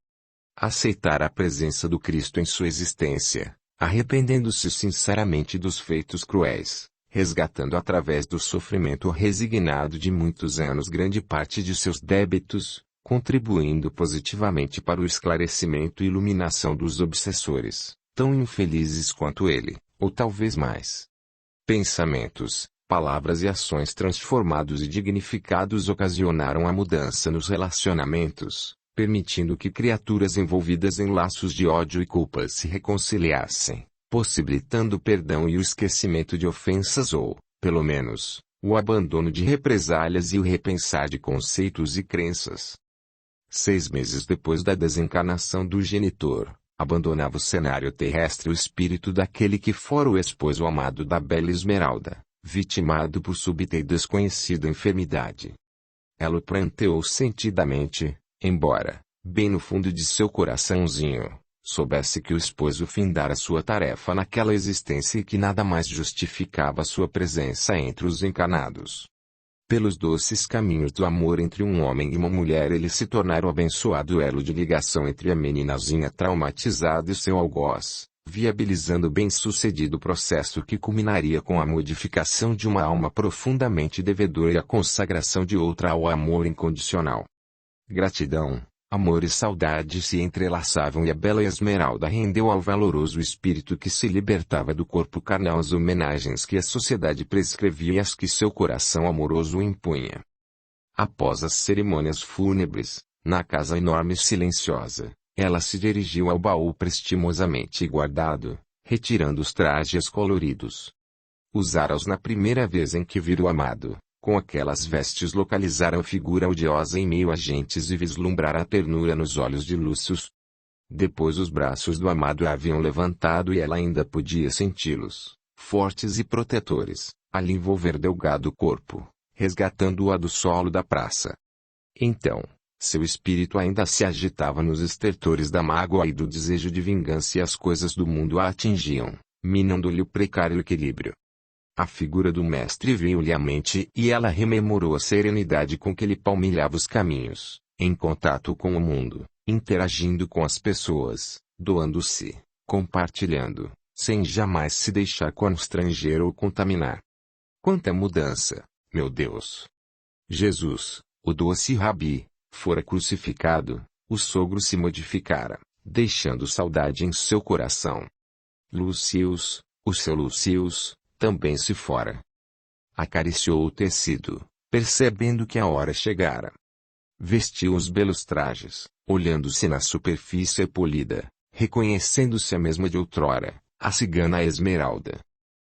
Aceitara a presença do Cristo em sua existência, arrependendo-se sinceramente dos feitos cruéis, resgatando através do sofrimento resignado de muitos anos grande parte de seus débitos, contribuindo positivamente para o esclarecimento e iluminação dos obsessores, tão infelizes quanto ele, ou talvez mais. Pensamentos, palavras e ações transformados e dignificados ocasionaram a mudança nos relacionamentos, permitindo que criaturas envolvidas em laços de ódio e culpa se reconciliassem, possibilitando o perdão e o esquecimento de ofensas ou, pelo menos, o abandono de represálias e o repensar de conceitos e crenças. 6 meses depois da desencarnação do genitor, abandonava o cenário terrestre o espírito daquele que fora o esposo amado da bela Esmeralda, vitimado por súbita e desconhecida enfermidade. Ela o pranteou sentidamente, embora, bem no fundo de seu coraçãozinho, soubesse que o esposo findara sua tarefa naquela existência e que nada mais justificava sua presença entre os encarnados. Pelos doces caminhos do amor entre um homem e uma mulher ele se tornara o abençoado elo de ligação entre a meninazinha traumatizada e seu algoz, viabilizando o bem-sucedido processo que culminaria com a modificação de uma alma profundamente devedora e a consagração de outra ao amor incondicional. Gratidão, amor e saudade se entrelaçavam e a bela Esmeralda rendeu ao valoroso espírito que se libertava do corpo carnal as homenagens que a sociedade prescrevia e as que seu coração amoroso impunha. Após as cerimônias fúnebres, na casa enorme e silenciosa, ela se dirigiu ao baú prestimosamente guardado, retirando os trajes coloridos. Usara-os na primeira vez em que vira o amado. Com aquelas vestes localizaram a figura odiosa em meio a gentes e vislumbrara a ternura nos olhos de Lúcius. Depois os braços do amado a haviam levantado e ela ainda podia senti-los, fortes e protetores, ali envolver delgado corpo, resgatando-a do solo da praça. Então, seu espírito ainda se agitava nos estertores da mágoa e do desejo de vingança e as coisas do mundo a atingiam, minando-lhe o precário equilíbrio. A figura do mestre veio-lhe à mente e ela rememorou a serenidade com que ele palmilhava os caminhos, em contato com o mundo, interagindo com as pessoas, doando-se, compartilhando, sem jamais se deixar constranger ou contaminar. Quanta mudança, meu Deus! Jesus, o doce Rabi, fora crucificado, o sogro se modificara, deixando saudade em seu coração. Lucius, o seu Lucius, também se fora. Acariciou o tecido, percebendo que a hora chegara. Vestiu os belos trajes, olhando-se na superfície polida, reconhecendo-se a mesma de outrora, a cigana Esmeralda.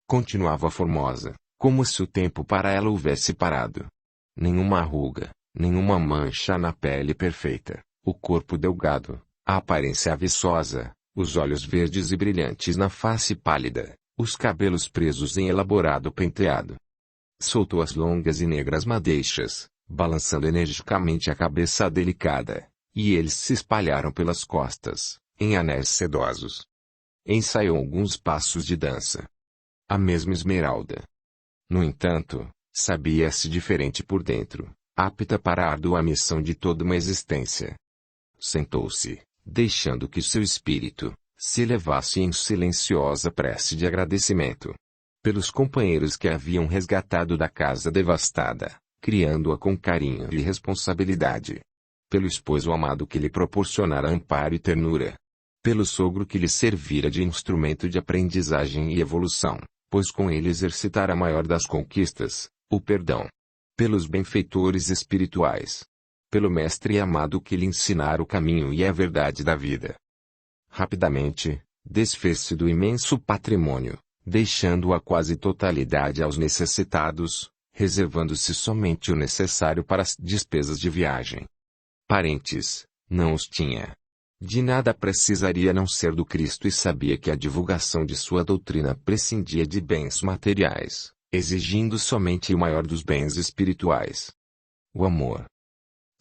Continuava formosa, como se o tempo para ela houvesse parado. Nenhuma ruga, nenhuma mancha na pele perfeita, o corpo delgado, a aparência viçosa, os olhos verdes e brilhantes na face pálida, os cabelos presos em elaborado penteado. Soltou as longas e negras madeixas, balançando energicamente a cabeça delicada, e eles se espalharam pelas costas, em anéis sedosos. Ensaiou alguns passos de dança. A mesma Esmeralda. No entanto, sabia-se diferente por dentro, apta para a árdua missão de toda uma existência. Sentou-se, deixando que seu espírito se elevasse em silenciosa prece de agradecimento. Pelos companheiros que a haviam resgatado da casa devastada, criando-a com carinho e responsabilidade. Pelo esposo amado que lhe proporcionara amparo e ternura. Pelo sogro que lhe servira de instrumento de aprendizagem e evolução, pois com ele exercitara a maior das conquistas, o perdão. Pelos benfeitores espirituais. Pelo mestre amado que lhe ensinara o caminho e a verdade da vida. Rapidamente, desfez-se do imenso patrimônio, deixando a quase totalidade aos necessitados, reservando-se somente o necessário para as despesas de viagem. Parentes, não os tinha. De nada precisaria a não ser do Cristo e sabia que a divulgação de sua doutrina prescindia de bens materiais, exigindo somente o maior dos bens espirituais. O amor.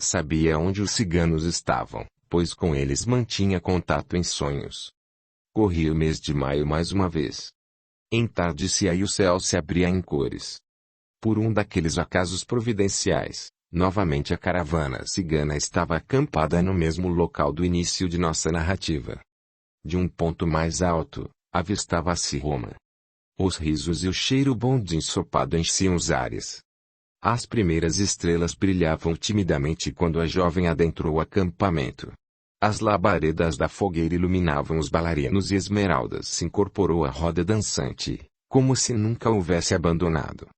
Sabia onde os ciganos estavam, pois com eles mantinha contato em sonhos. Corria o mês de maio mais uma vez. Entardecia e o céu se abria em cores. Por um daqueles acasos providenciais, novamente a caravana cigana estava acampada no mesmo local do início de nossa narrativa. De um ponto mais alto, avistava-se Roma. Os risos e o cheiro bom de ensopado enchiam os ares. As primeiras estrelas brilhavam timidamente quando a jovem adentrou o acampamento. As labaredas da fogueira iluminavam os bailarinos e Esmeralda se incorporou à roda dançante, como se nunca houvesse abandonado.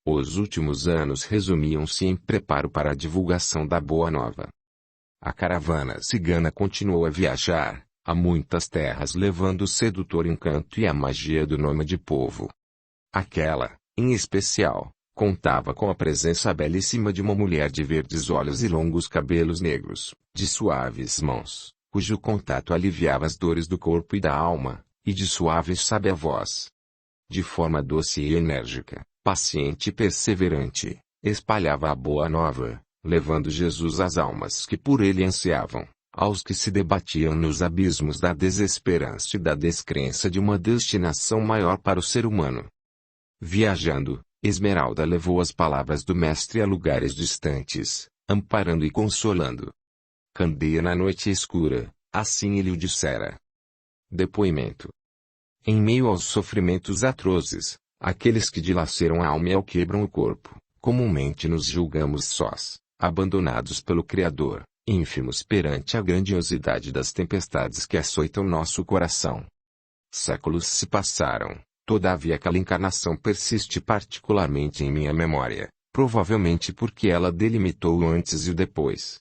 Os últimos anos resumiam-se em preparo para a divulgação da Boa Nova. A caravana cigana continuou a viajar, a muitas terras levando o sedutor encanto e a magia do nômade povo. Aquela, em especial, contava com a presença belíssima de uma mulher de verdes olhos e longos cabelos negros, de suaves mãos, cujo contato aliviava as dores do corpo e da alma, e de suave e sábia voz. De forma doce e enérgica, paciente e perseverante, espalhava a boa nova, levando Jesus às almas que por ele ansiavam, aos que se debatiam nos abismos da desesperança e da descrença de uma destinação maior para o ser humano. Viajando, Esmeralda levou as palavras do mestre a lugares distantes, amparando e consolando. Candeia na noite escura, assim ele o dissera. Depoimento. Em meio aos sofrimentos atrozes, aqueles que dilaceram a alma e ao quebram o corpo, comumente nos julgamos sós, abandonados pelo Criador, ínfimos perante a grandiosidade das tempestades que açoitam nosso coração. Séculos se passaram. Todavia aquela encarnação persiste particularmente em minha memória, provavelmente porque ela delimitou o antes e o depois.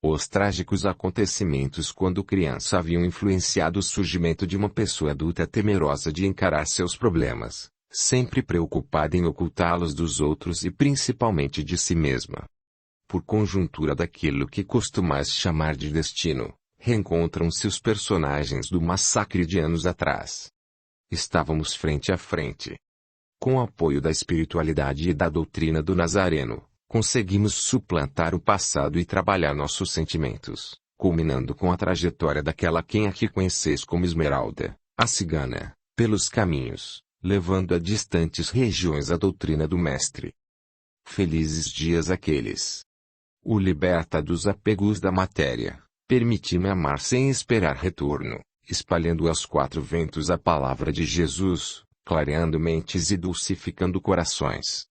Os trágicos acontecimentos quando criança haviam influenciado o surgimento de uma pessoa adulta temerosa de encarar seus problemas, sempre preocupada em ocultá-los dos outros e principalmente de si mesma. Por conjuntura daquilo que costumais chamar de destino, reencontram-se os personagens do massacre de anos atrás. Estávamos frente a frente. Com o apoio da espiritualidade e da doutrina do Nazareno, conseguimos suplantar o passado e trabalhar nossos sentimentos, culminando com a trajetória daquela quem aqui conheceis como Esmeralda, a cigana, pelos caminhos, levando a distantes regiões a doutrina do Mestre. Felizes dias aqueles. O liberta dos apegos da matéria, permiti-me amar sem esperar retorno, espalhando aos quatro ventos a palavra de Jesus, clareando mentes e dulcificando corações.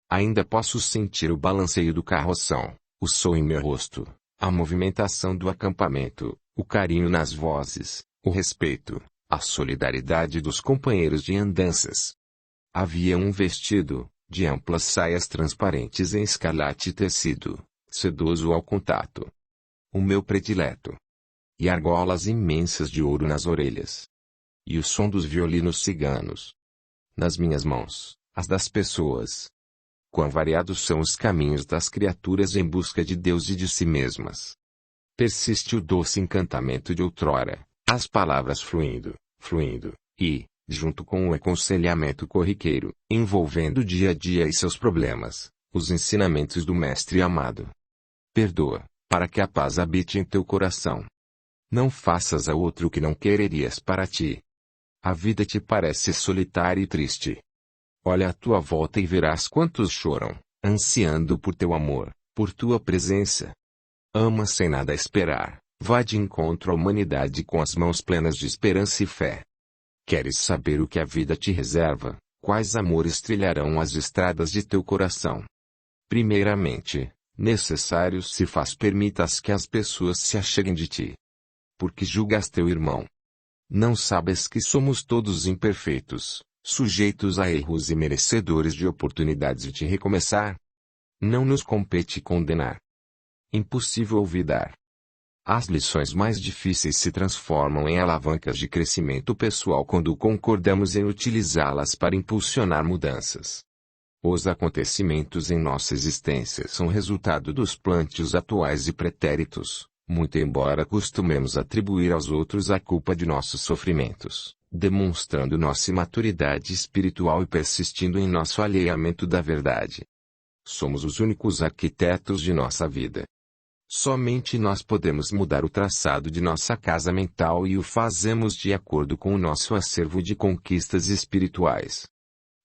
Ainda posso sentir o balanceio do carroção, o sol em meu rosto, a movimentação do acampamento, o carinho nas vozes, o respeito, a solidariedade dos companheiros de andanças. Havia um vestido, de amplas saias transparentes em escarlate tecido, sedoso ao contato. O meu predileto. E argolas imensas de ouro nas orelhas. E o som dos violinos ciganos. Nas minhas mãos, as das pessoas. Quão variados são os caminhos das criaturas em busca de Deus e de si mesmas. Persiste o doce encantamento de outrora, as palavras fluindo, e, junto com o aconselhamento corriqueiro, envolvendo o dia a dia e seus problemas, os ensinamentos do Mestre amado. Perdoa, para que a paz habite em teu coração. Não faças a outro o que não quererias para ti. A vida te parece solitária e triste. Olha à tua volta e verás quantos choram, ansiando por teu amor, por tua presença. Ama sem nada esperar, vá de encontro à humanidade com as mãos plenas de esperança e fé. Queres saber o que a vida te reserva? Quais amores trilharão as estradas de teu coração? Primeiramente, necessário se faz permitas que as pessoas se acheguem de ti. Porque julgas teu irmão. Não sabes que somos todos imperfeitos, sujeitos a erros e merecedores de oportunidades de recomeçar? Não nos compete condenar. Impossível olvidar. As lições mais difíceis se transformam em alavancas de crescimento pessoal quando concordamos em utilizá-las para impulsionar mudanças. Os acontecimentos em nossa existência são resultado dos plantio atuais e pretéritos, muito embora costumemos atribuir aos outros a culpa de nossos sofrimentos, demonstrando nossa imaturidade espiritual e persistindo em nosso alheamento da verdade. Somos os únicos arquitetos de nossa vida. Somente nós podemos mudar o traçado de nossa casa mental e o fazemos de acordo com o nosso acervo de conquistas espirituais.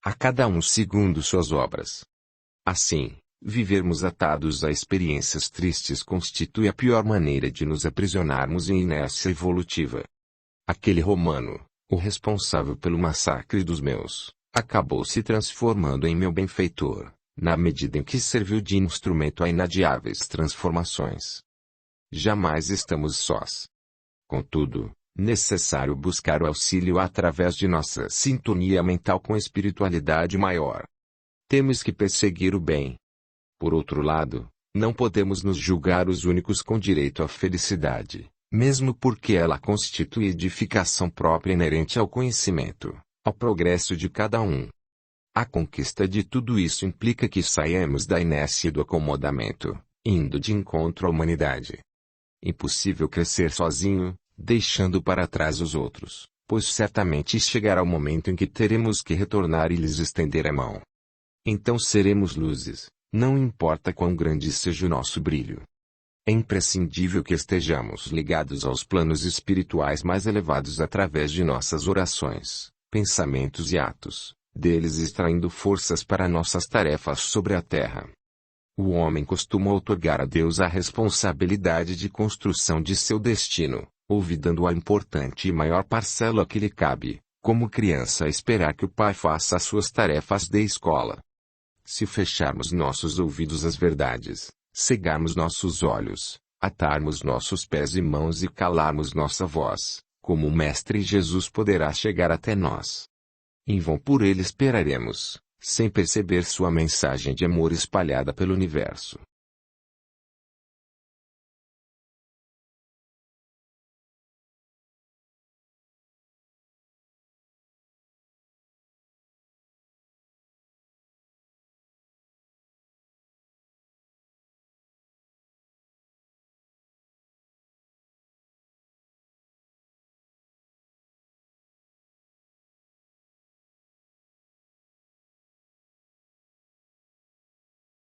A cada um segundo suas obras. Assim, vivermos atados a experiências tristes constitui a pior maneira de nos aprisionarmos em inércia evolutiva. Aquele romano, o responsável pelo massacre dos meus, acabou se transformando em meu benfeitor, na medida em que serviu de instrumento a inadiáveis transformações. Jamais estamos sós. Contudo, necessário buscar o auxílio através de nossa sintonia mental com a espiritualidade maior. Temos que perseguir o bem. Por outro lado, não podemos nos julgar os únicos com direito à felicidade, mesmo porque ela constitui edificação própria inerente ao conhecimento, ao progresso de cada um. A conquista de tudo isso implica que saiamos da inércia e do acomodamento, indo de encontro à humanidade. Impossível crescer sozinho, deixando para trás os outros, pois certamente chegará o momento em que teremos que retornar e lhes estender a mão. Então seremos luzes, não importa quão grande seja o nosso brilho. É imprescindível que estejamos ligados aos planos espirituais mais elevados através de nossas orações, pensamentos e atos, deles extraindo forças para nossas tarefas sobre a terra. O homem costuma outorgar a Deus a responsabilidade de construção de seu destino, olvidando a importante e maior parcela que lhe cabe, como criança esperar que o pai faça as suas tarefas de escola. Se fecharmos nossos ouvidos às verdades, cegarmos nossos olhos, atarmos nossos pés e mãos e calarmos nossa voz, como o Mestre Jesus poderá chegar até nós. Em vão por ele esperaremos, sem perceber sua mensagem de amor espalhada pelo universo.